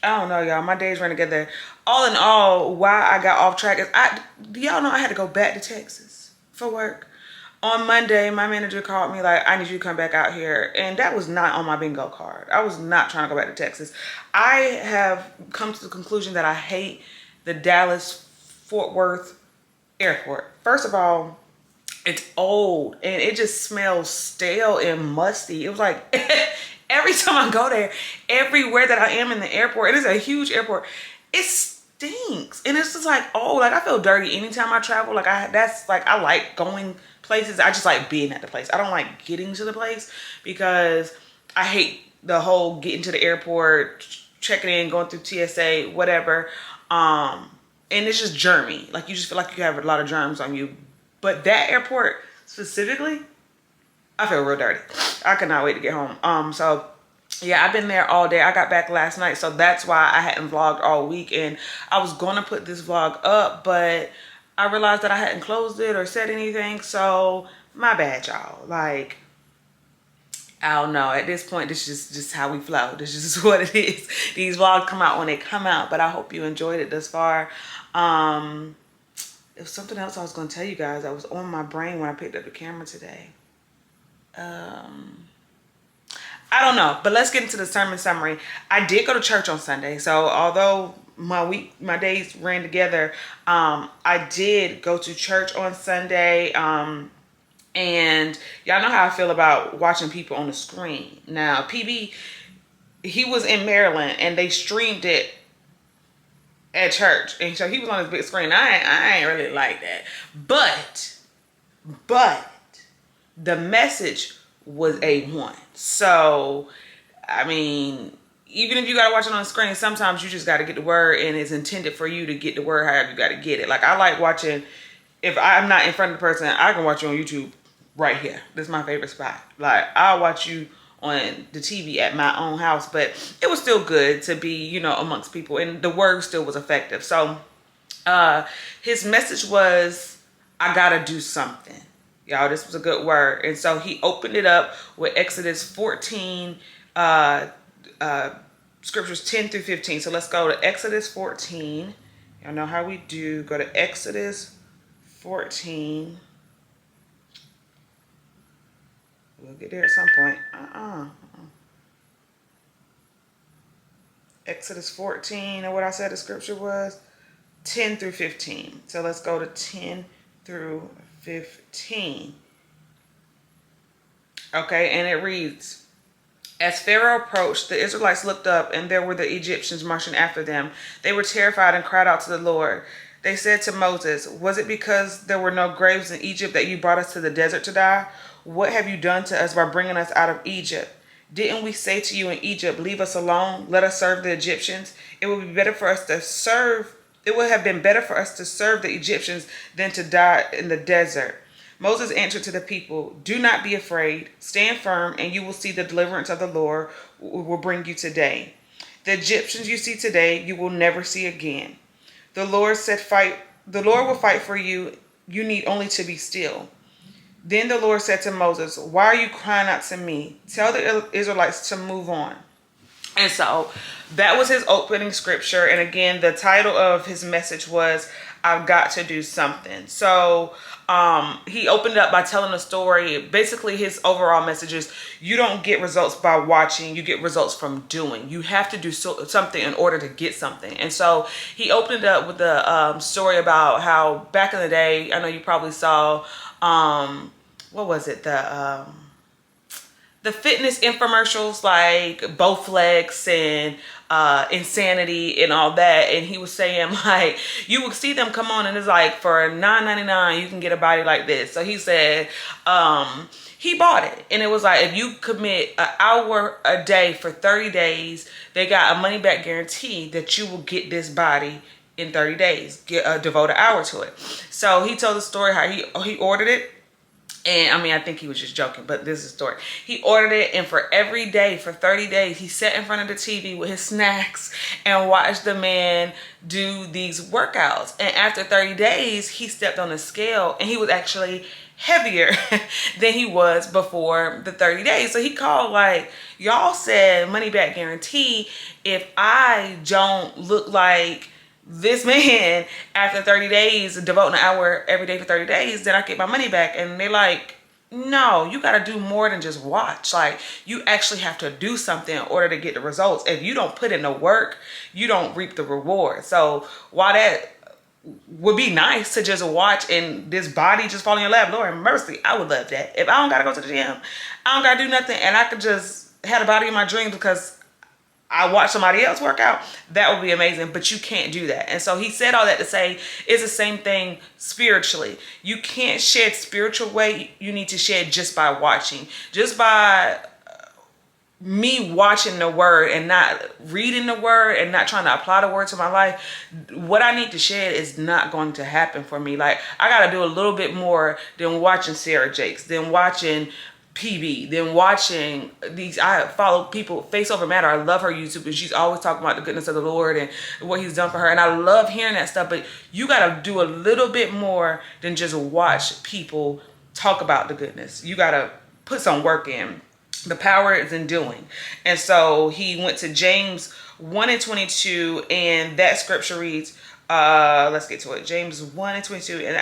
I don't know, y'all. My days ran together. All in all, why I got off track is do y'all know I had to go back to Texas for work? On Monday, my manager called me like, I need you to come back out here. And that was not on my bingo card. I was not trying to go back to Texas. I have come to the conclusion that I hate the Dallas-Fort Worth airport. First of all, it's old and it just smells stale and musty. It was like every time I go there, everywhere that I am in the airport, it is a huge airport, it stinks. And it's just like, oh, like I feel dirty anytime I travel. Like I like going places. I just like being at the place. I don't like getting to the place because I hate the whole getting to the airport, checking in, going through TSA, whatever. And it's just germy. Like you just feel like you have a lot of germs on you. But that airport specifically, I feel real dirty. I cannot wait to get home. So yeah, I've been there all day. I got back last night, so that's why I hadn't vlogged all week. And I was gonna put this vlog up, but I realized that I hadn't closed it or said anything. So my bad, y'all. Like, I don't know. At this point, this is just how we flow. This is just what it is. These vlogs come out when they come out, but I hope you enjoyed it thus far. It was something else I was going to tell you guys that was on my brain when I picked up the camera today. I don't know, but let's get into the sermon summary. I did go to church on Sunday. So although my days ran together, I did go to church on Sunday. And y'all know how I feel about watching people on the screen. Now, PB, he was in Maryland and they streamed it at church, and so he was on his big screen. I ain't really like that, but the message was A1. So I mean, even if you gotta watch it on the screen, sometimes you just gotta get the word, and it's intended for you to get the word however you gotta get it. Like I like watching if I'm not in front of the person, I can watch you on YouTube right here. This is my favorite spot. Like, I'll watch you on the TV at my own house, but it was still good to be, you know, amongst people, and the word still was effective. So his message was, I gotta do something. Y'all, this was a good word. And so he opened it up with Exodus 14, scriptures 10 through 15. So let's go to Exodus 14. Y'all know how we do. Go to Exodus 14. We'll get there at some point. Exodus 14, and what I said the scripture was 10 through 15. So let's go to 10 through 15. Okay, and it reads, as Pharaoh approached, the Israelites looked up, and there were the Egyptians marching after them. They were terrified and cried out to the Lord. They said to Moses, was it because there were no graves in Egypt that you brought us to the desert to die? What have you done to us by bringing us out of Egypt? Didn't we say to you in Egypt, leave us alone, let us serve the Egyptians? It would be better for us to serve. It would have been better for us to serve the Egyptians than to die in the desert. Moses answered to the people, do not be afraid. Stand firm, and you will see the deliverance of the Lord will bring you today. The Egyptians you see today, you will never see again. The Lord said, fight. The Lord will fight for you. You need only to be still. Then the Lord said to Moses, why are you crying out to me? Tell the Israelites to move on. And so that was his opening scripture. And again, the title of his message was, I've got to do something. So he opened up by telling a story. Basically, his overall message is, you don't get results by watching. You get results from doing. You have to do something in order to get something. And so he opened up with a story about how back in the day, I know you probably saw, what was it? The fitness infomercials like Bowflex and Insanity and all that. And he was saying, like, you would see them come on and it's like, for $9.99 you can get a body like this. So he said he bought it, and it was like, if you commit an hour a day for 30 days, they got a money back guarantee that you will get this body in 30 days. Devote an hour to it. So he told the story how he ordered it. And I mean, I think he was just joking, but this is the story. He ordered it, and for every day, for 30 days, he sat in front of the TV with his snacks and watched the man do these workouts. And after 30 days, he stepped on the scale, and he was actually heavier than he was before the 30 days. So he called, like, y'all said money back guarantee. If I don't look like this man after 30 days, devoting an hour every day for 30 days, then I get my money back. And they're like, no, you got to do more than just watch. Like, you actually have to do something in order to get the results. If you don't put in the work, you don't reap the reward. So while that would be nice to just watch and this body just fall in your lap, Lord mercy, I would love that. If I don't got to go to the gym, I don't got to do nothing, and I could just have the body in my dreams because I watch somebody else work out, that would be amazing. But you can't do that. And so he said all that to say it's the same thing spiritually. You can't shed spiritual weight. You need to shed just by watching. Just by me watching the word and not reading the word and not trying to apply the word to my life, what I need to shed is not going to happen for me. Like, I got to do a little bit more than watching Sarah Jakes, than watching PB, then watching these. I follow people, Face Over Matter. I love her YouTube, and she's always talking about the goodness of the Lord and what he's done for her, and I love hearing that stuff. But you got to do a little bit more than just watch people talk about the goodness. You got to put some work in. The power is in doing. And so he went to James 1:22, and that scripture reads, let's get to it. James 1:22. And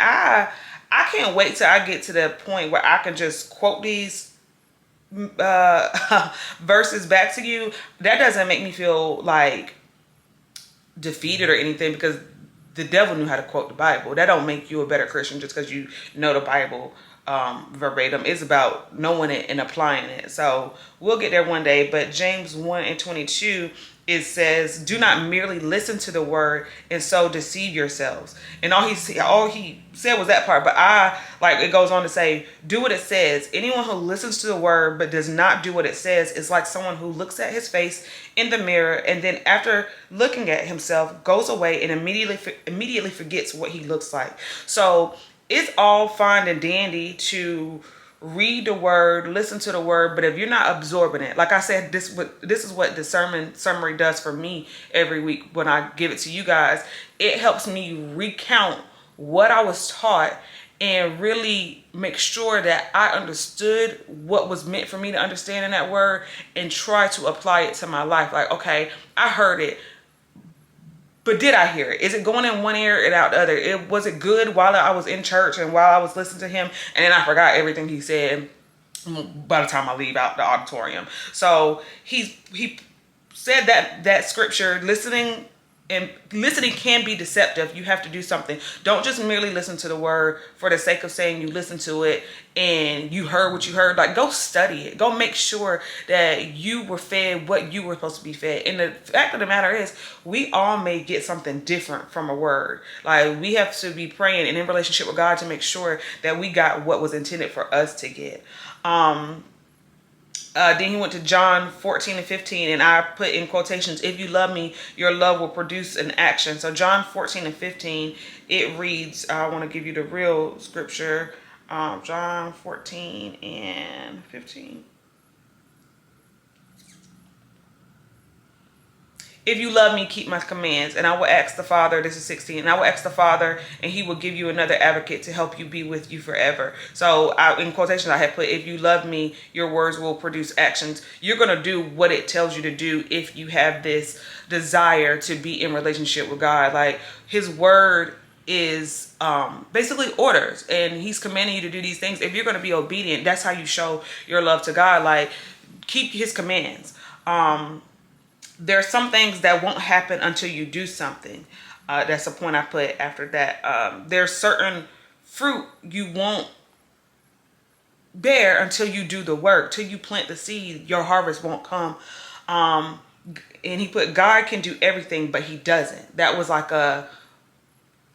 I can't wait till I get to the point where I can just quote these verses back to you. That doesn't make me feel like defeated or anything, because the devil knew how to quote the Bible. That don't make you a better Christian just because you know the Bible verbatim. It's about knowing it and applying it. So we'll get there one day. But James 1:22, it says, do not merely listen to the word and so deceive yourselves. And all he said was that part. But it goes on to say, do what it says. Anyone who listens to the word but does not do what it says is like someone who looks at his face in the mirror and then after looking at himself goes away and immediately forgets what he looks like. So it's all fine and dandy to read the word, listen to the word, but if you're not absorbing it, like I said, this is what the sermon summary does for me every week when I give it to you guys. It helps me recount what I was taught and really make sure that I understood what was meant for me to understand in that word and try to apply it to my life. Like, okay, I heard it, but did I hear it? Is it going in one ear and out the other? Was it good while I was in church and while I was listening to him, and then I forgot everything he said by the time I leave out the auditorium? So he said that scripture, listening can be deceptive. You have to do something. Don't just merely listen to the word for the sake of saying you listened to it and you heard what you heard. Like, go study it. Go make sure that you were fed what you were supposed to be fed. And the fact of the matter is, we all may get something different from a word. Like, we have to be praying and in relationship with God to make sure that we got what was intended for us to get. Then he went to John 14 and 15, and I put in quotations, if you love me, your love will produce an action. So John 14 and 15, it reads, I want to give you the real scripture, John 14 and 15. If you love me, keep my commands, and I will ask the Father, this is 16, and I will ask the Father, and he will give you another advocate to help you be with you forever. So in quotations, I have put, if you love me, your words will produce actions. You're going to do what it tells you to do if you have this desire to be in relationship with God. Like, his word is basically orders, and he's commanding you to do these things. If you're going to be obedient, that's how you show your love to God. Like, keep his commands. There's some things that won't happen until you do something. That's the point I put after that. There's certain fruit you won't bear until you do the work. Till you plant the seed, your harvest won't come. And he put, God can do everything, but he doesn't. That was like I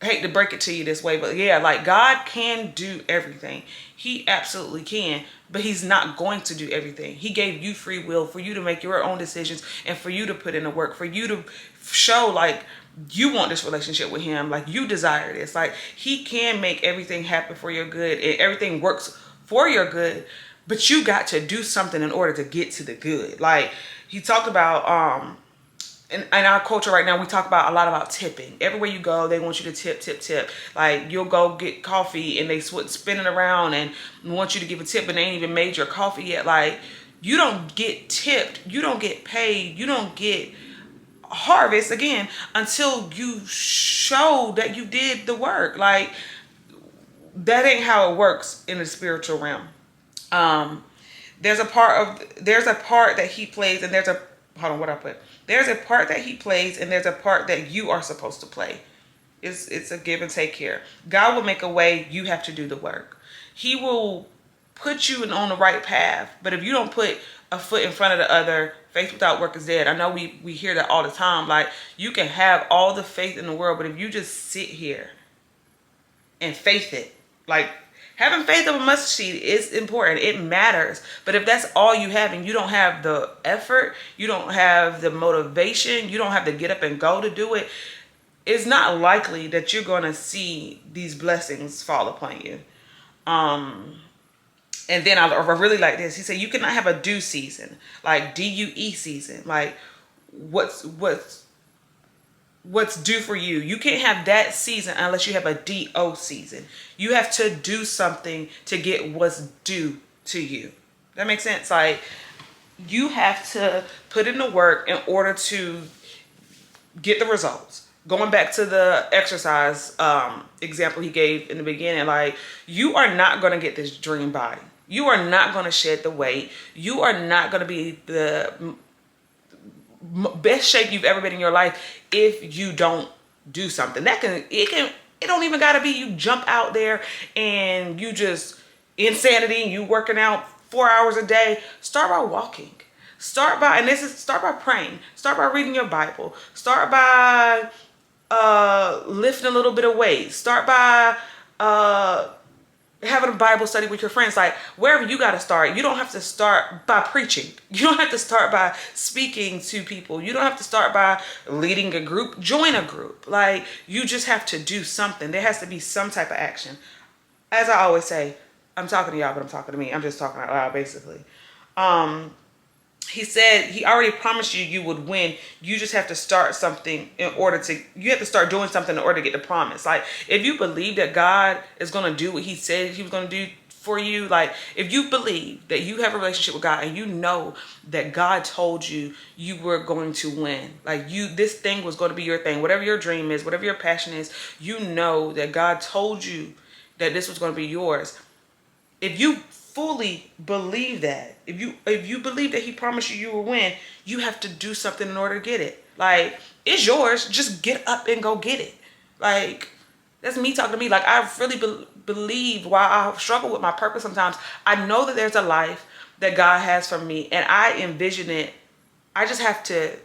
hate to break it to you this way, but yeah, like, God can do everything. He absolutely can, but he's not going to do everything. He gave you free will for you to make your own decisions and for you to put in the work, for you to show like you want this relationship with him, like you desire this. Like, he can make everything happen for your good and everything works for your good, but you got to do something in order to get to the good. Like, he talked about in our culture right now, we talk about a lot about tipping. Everywhere you go, they want you to tip, tip, tip. Like, you'll go get coffee and they spinning around and want you to give a tip, and they ain't even made your coffee yet. Like, you don't get tipped, you don't get paid, you don't get harvest again until you show that you did the work. Like, that ain't how it works in the spiritual realm. There's a part that he plays, and there's a there's a part that he plays, and there's a part that you are supposed to play. It's a give and take here. God will make a way. You have to do the work. He will put you on the right path. But if you don't put a foot in front of the other, faith without work is dead. I know we hear that all the time. Like, you can have all the faith in the world, but if you just sit here and faith it, like, having faith of a mustard seed is important. It matters. But if that's all you have and you don't have the effort, you don't have the motivation, you don't have to get up and go to do it, it's not likely that you're going to see these blessings fall upon you. And then I really like this. He said, you cannot have a due season, like DUE season. Like, what's due for you. You can't have that season unless you have a DO season. You have to do something to get what's due to you. That makes sense? Like, you have to put in the work in order to get the results. Going back to the exercise example he gave in the beginning, like, you are not going to get this dream body. You are not going to shed the weight. You are not going to be the best shape you've ever been in your life if you don't do something. It don't even gotta be you jump out there and you just insanity, you working out 4 hours a day. Start by walking. Start by praying. Start by reading your Bible. Start by lifting a little bit of weight. Start by having a Bible study with your friends. Like, wherever you got to start. You don't have to start by preaching. You don't have to start by speaking to people. You don't have to start by leading a group. Join a group. Like, you just have to do something. There has to be some type of action. as I always say, I'm talking to y'all, but I'm talking to me. I'm just talking out loud, basically. He said he already promised you you would win. You just have to start something you have to start doing something in order to get the promise. Like, if you believe that God is going to do what he said he was going to do for you, like, if you believe that you have a relationship with God and you know that God told you you were going to win, like, this thing was going to be your thing, whatever your dream is, whatever your passion is, you know that God told you that this was going to be yours. If you fully believe that, if you believe that he promised you will win, you have to do something in order to get it. Like, it's yours. Just get up and go get it. Like, that's me talking to me. Like, I really believe, while I struggle with my purpose sometimes, I know that there's a life that God has for me, and I envision it. I just have to,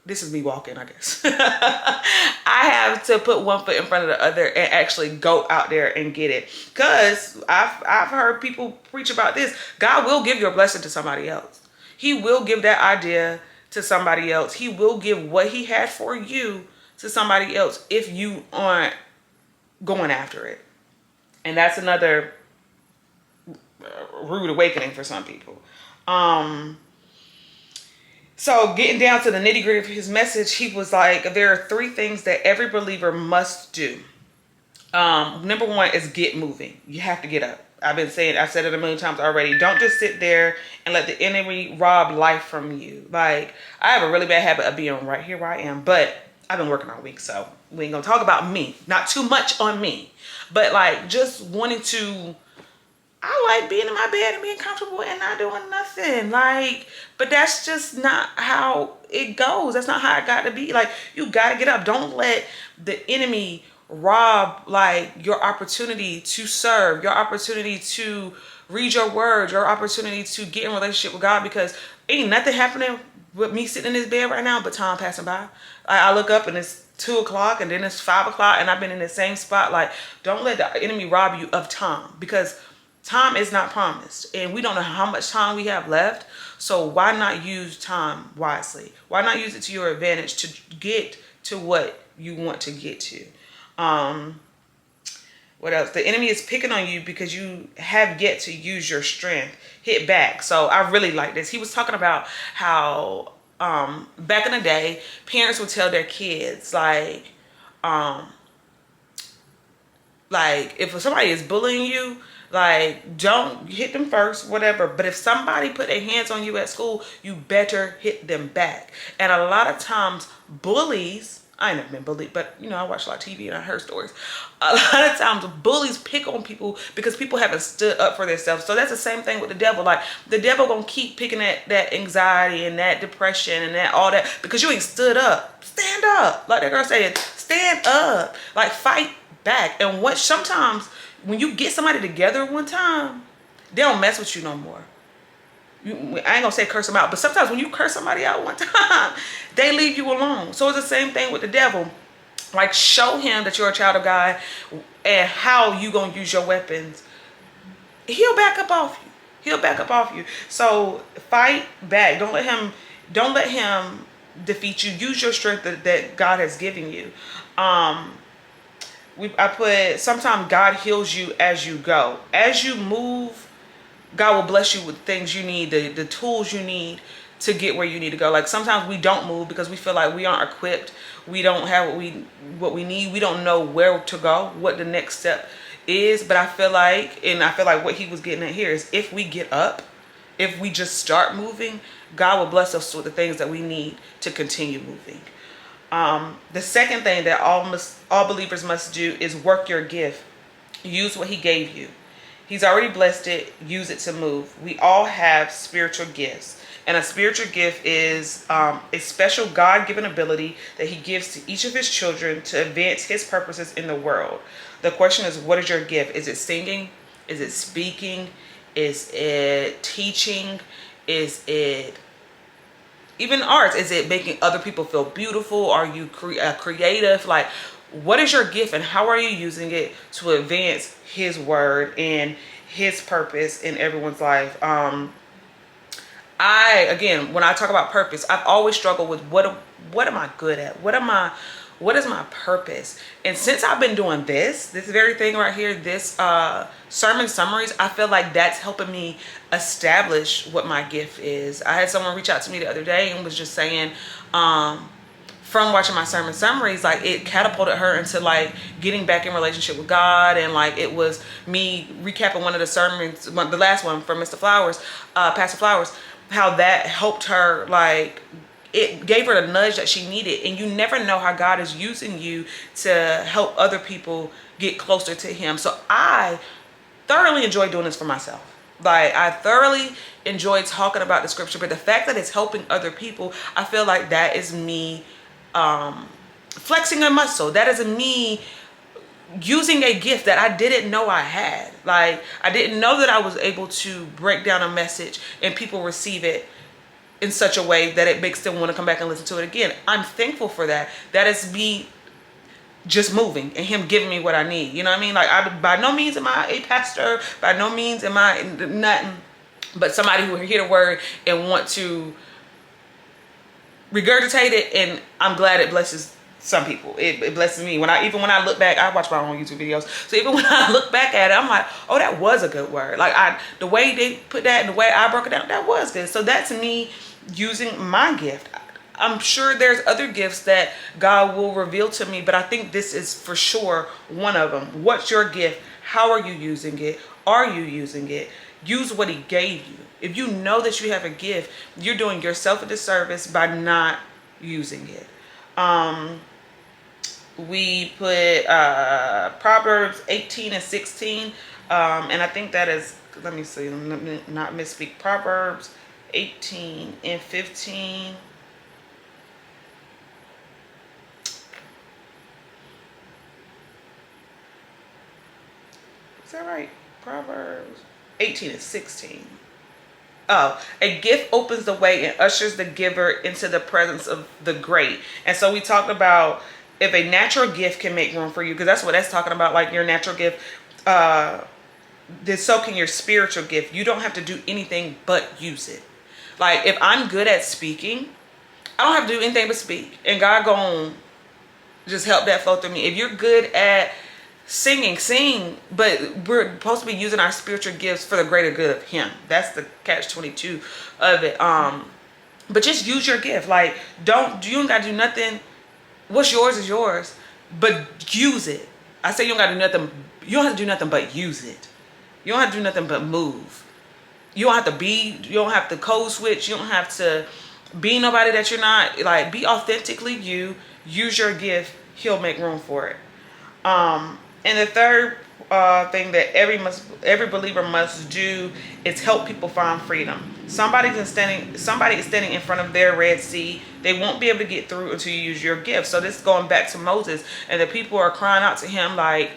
this is me walking, I guess. I have to put one foot in front of the other and actually go out there and get it. Because I've heard people preach about this. God will give your blessing to somebody else. He will give that idea to somebody else. He will give what he had for you to somebody else if you aren't going after it. And that's another rude awakening for some people. So getting down to the nitty gritty of his message, he was like, there are 3 things that every believer must do. Number 1 is get moving. You have to get up. I've said it a million times already. Don't just sit there and let the enemy rob life from you. Like, I have a really bad habit of being right here where I am, but I've been working all week, so we ain't gonna talk about me. Not too much on me, but like, just wanting to, I like being in my bed and being comfortable and not doing nothing. Like, but that's just not how it goes. That's not how it got to be. Like, you got to get up. Don't let the enemy rob, like, your opportunity to serve, your opportunity to read your word, your opportunity to get in a relationship with God, because ain't nothing happening with me sitting in this bed right now but time passing by. I look up and it's 2 o'clock and then it's 5 o'clock and I've been in the same spot. Like, don't let the enemy rob you of time, because time is not promised and we don't know how much time we have left. So why not use time wisely? Why not use it to your advantage to get to what you want to get to? What else? The enemy is picking on you because you have yet to use your strength. Hit back. So I really like this. He was talking about how back in the day, parents would tell their kids, like if somebody is bullying you, like, don't hit them first, whatever. But if somebody put their hands on you at school, you better hit them back. And a lot of times bullies, I ain't never been bullied, but you know, I watch a lot of TV and I heard stories. A lot of times bullies pick on people because people haven't stood up for themselves. So that's the same thing with the devil. Like, the devil gonna keep picking at that anxiety and that depression and that all that because you ain't stood up. Stand up. Like that girl said, stand up. Like, fight back. And what sometimes when you get somebody together one time, they don't mess with you no more. I ain't gonna say curse them out, but sometimes when you curse somebody out one time, they leave you alone. So it's the same thing with the devil. Like, show him that you're a child of God and how you gonna use your weapons. He'll back up off you. He'll back up off you. So fight back. Don't let him defeat you. Use your strength that God has given you. I put, sometimes God heals you as you go. As you move, God will bless you with things you need, the tools you need to get where you need to go. Like, sometimes we don't move because we feel like we aren't equipped. We don't have what we need. We don't know where to go, what the next step is. But I feel like what he was getting at here is, if we get up, if we just start moving, God will bless us with the things that we need to continue moving. The second thing that all believers must do is work your gift. Use what he gave you. He's already blessed it. Use it to move. We all have spiritual gifts. And a spiritual gift is a special God-given ability that he gives to each of his children to advance his purposes in the world. The question is, what is your gift? Is it singing? Is it speaking? Is it teaching? Is it even arts? Is it making other people feel beautiful? Are you creative? Like, what is your gift and how are you using it to advance his word and his purpose in everyone's life? When I talk about purpose, I've always struggled with what am I good at? What am I what is my purpose? And since I've been doing this very thing right here, this sermon summaries, I feel like that's helping me establish what my gift is. I had someone reach out to me the other day and was just saying, from watching my sermon summaries, like it catapulted her into like getting back in relationship with God. And like it was me recapping one of the sermons, the last one from Mr. Flowers, Pastor Flowers, how that helped her, like it gave her the nudge that she needed. And you never know how God is using you to help other people get closer to him. So I thoroughly enjoy doing this for myself. Like I thoroughly enjoy talking about the scripture, but the fact that it's helping other people, I feel like that is me flexing a muscle. That is me using a gift that I didn't know I had. Like I didn't know that I was able to break down a message and people receive it in such a way that it makes them want to come back and listen to it again. I'm thankful for that. That is me just moving and him giving me what I need. You know what I mean? Like by no means am I a pastor, by no means am I nothing but somebody who hear the word and want to regurgitate it. And I'm glad it blesses some people. It blesses me. Even when I look back, I watch my own YouTube videos. So even when I look back at it, I'm like, oh, that was a good word. Like the way they put that and the way I broke it down, that was good. So that's me using my gift. I'm sure there's other gifts that God will reveal to me, but I think this is for sure one of them. What's your gift? How are you using it? Are you using it? Use what he gave you. If you know that you have a gift, you're doing yourself a disservice by not using it. We put Proverbs 18 and 16, and I think that is, let me see, let me not misspeak. Proverbs 18 and 15. Is that right? Proverbs 18 and 16. Oh, a gift opens the way and ushers the giver into the presence of the great. And so we talked about if a natural gift can make room for you, because that's what that's talking about, like your natural gift, then so can your spiritual gift. You don't have to do anything but use it. Like if I'm good at speaking, I don't have to do anything but speak. And God gonna just help that flow through me. If you're good at singing, sing, but we're supposed to be using our spiritual gifts for the greater good of him. That's the catch-22 of it. But just use your gift. Like you don't gotta do nothing. What's yours is yours, but use it. I say you don't gotta do nothing. You don't have to do nothing but use it. You don't have to do nothing but move. You don't have to code switch. You don't have to be nobody that you're not. Like be authentically you. Use your gift. He'll make room for it. And the third thing that every believer must do is help people find freedom. Somebody is standing in front of their Red Sea. They won't be able to get through until you use your gift. So this is going back to Moses, and the people are crying out to him like,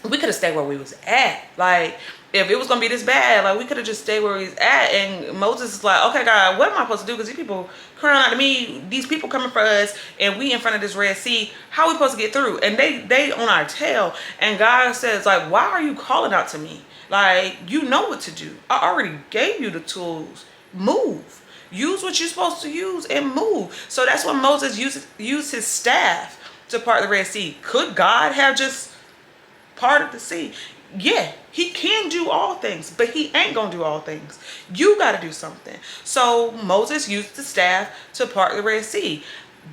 we could have stayed where we was at. Like if it was gonna be this bad, like we could have just stayed where we was at. And Moses is like, okay, God, what am I supposed to do? Because these people crying out to me, these people coming for us, and we in front of this Red Sea. How are we supposed to get through? And they on our tail. And God says, like, why are you calling out to me? Like, you know what to do. I already gave you the tools. Move. Use what you're supposed to use and move. So that's when Moses used his staff to part the Red Sea. Could God have just parted the sea? Yeah, he can do all things, but he ain't gonna do all things. You got to do something. So Moses used the staff to part the Red Sea.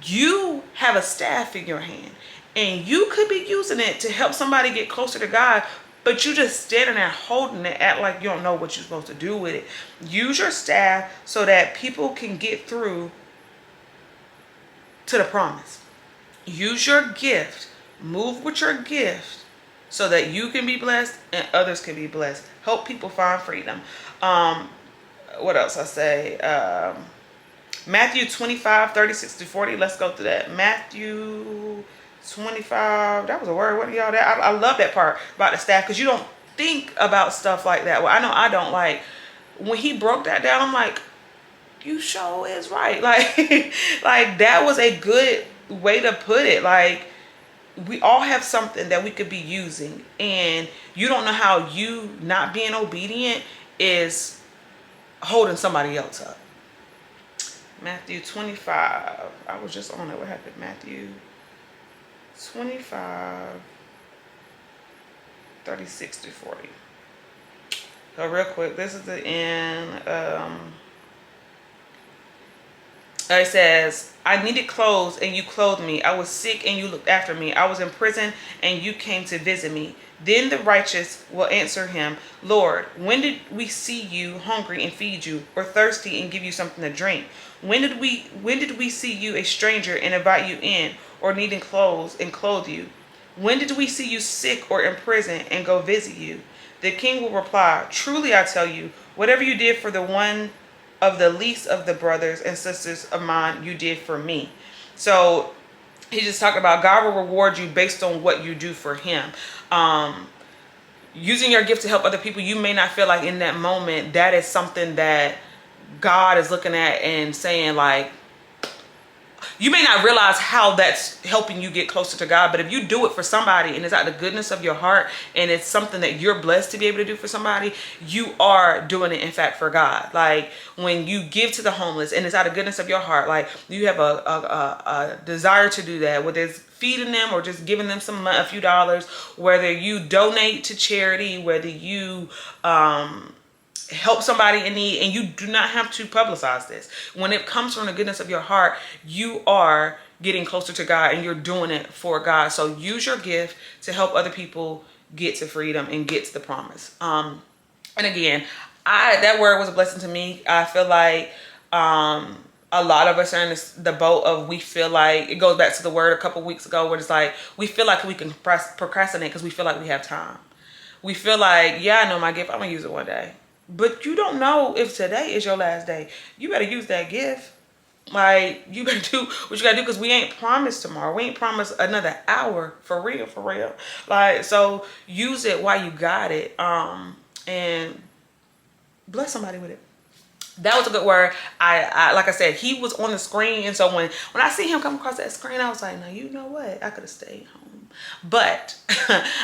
You have a staff in your hand, and you could be using it to help somebody get closer to God, but you just standing there holding it, act like you don't know what you're supposed to do with it. Use your staff so that people can get through to the promise. Use your gift. Move with your gift so that you can be blessed and others can be blessed. Help people find freedom. What else I say? Matthew 25:36-40. Let's go through that. Matthew 25. That was a word. What are y'all? That I love that part about the staff, because you don't think about stuff like that. Well, I know I don't. Like when he broke that down, I'm like, you sure is right. Like, like that was a good way to put it. Like, we all have something that we could be using, and you don't know how you not being obedient is holding somebody else up. Matthew 25. I was just on it. What happened? Matthew 25, 36 to 40. So real quick, this is the end. It says, I needed clothes and you clothed me. I was sick and you looked after me. I was in prison and you came to visit me. Then the righteous will answer him, Lord, when did we see you hungry and feed you, or thirsty and give you something to drink? When did we see you a stranger and invite you in, or needing clothes and clothe you? When did we see you sick or in prison and go visit you? The king will reply, truly I tell you, whatever you did for the one of the least of the brothers and sisters of mine, you did for me. So he just talked about God will reward you based on what you do for him. Using your gift to help other people, you may not feel like in that moment that is something that God is looking at and saying, like, you may not realize how that's helping you get closer to God, but if you do it for somebody and it's out of the goodness of your heart and it's something that you're blessed to be able to do for somebody, you are doing it in fact for God. Like when you give to the homeless and it's out of goodness of your heart, like you have a desire to do that, whether it's feeding them or just giving them a few dollars, whether you donate to charity, whether you help somebody in need, and you do not have to publicize this. When it comes from the goodness of your heart, you are getting closer to God and you're doing it for God. So use your gift to help other people get to freedom and get to the promise. And again, that word was a blessing to me. I feel like a lot of us are in the boat of, we feel like, it goes back to the word a couple weeks ago where it's like we feel like we can procrastinate because we feel like we have time. We feel like, yeah, I know my gift, I'm gonna use it one day. But you don't know if today is your last day. You better use that gift. Like, you better do what you gotta do, because we ain't promised tomorrow. We ain't promised another hour, for real, for real. Like, so use it while you got it. And bless somebody with it. That was a good word. I like I said, he was on the screen, and so when I see him come across that screen, I was like, no, you know what? I could have stayed home. But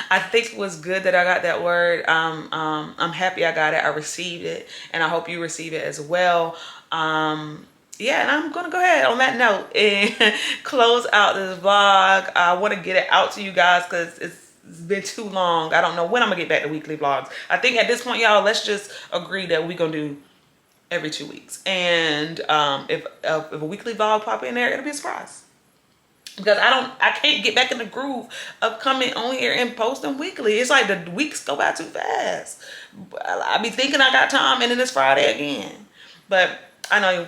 I think it was good that I got that word. I'm happy I got it. I received it, and I hope you receive it as well. Yeah, and I'm gonna go ahead on that note and close out this vlog. I want to get it out to you guys because it's been too long. I don't know when I'm gonna get back to weekly vlogs. I think at this point, y'all, let's just agree that we're gonna do every 2 weeks. And if a weekly vlog pop in there, it'll be a surprise. Because I can't get back in the groove of coming on here and posting weekly. It's like the weeks go by too fast. I be thinking I got time, and then it's Friday again. But I know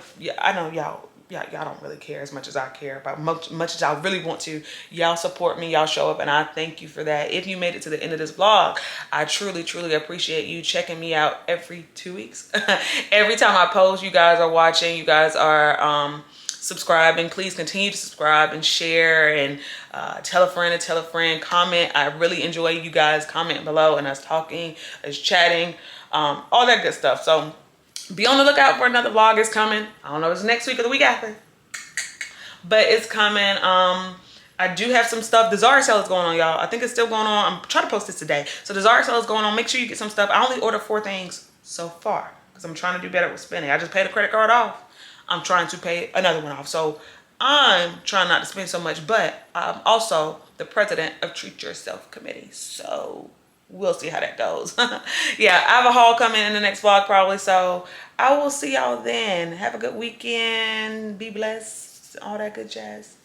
y'all don't really care as much as I care about, much as I really want to. Y'all support me, y'all show up, and I thank you for that. If you made it to the end of this vlog, I truly, truly appreciate you checking me out every 2 weeks. Every time I post, you guys are watching, you guys are subscribing. Please continue to subscribe and share, and tell a friend, comment. I really enjoy you guys commenting below and us talking, us chatting, all that good stuff. So be on the lookout for another vlog. It's coming. I don't know if it's next week or the week after, but it's coming. I do have some stuff. The Zara sale is going on, y'all. I think it's still going on. I'm trying to post this today. So the Zara sale is going on. Make sure you get some stuff. I only ordered 4 things so far because I'm trying to do better with spending. I just paid a credit card off. I'm trying to pay another one off. So I'm trying not to spend so much, but I'm also the president of Treat Yourself Committee. So we'll see how that goes. Yeah, I have a haul coming in the next vlog probably. So I will see y'all then. Have a good weekend. Be blessed. All that good jazz.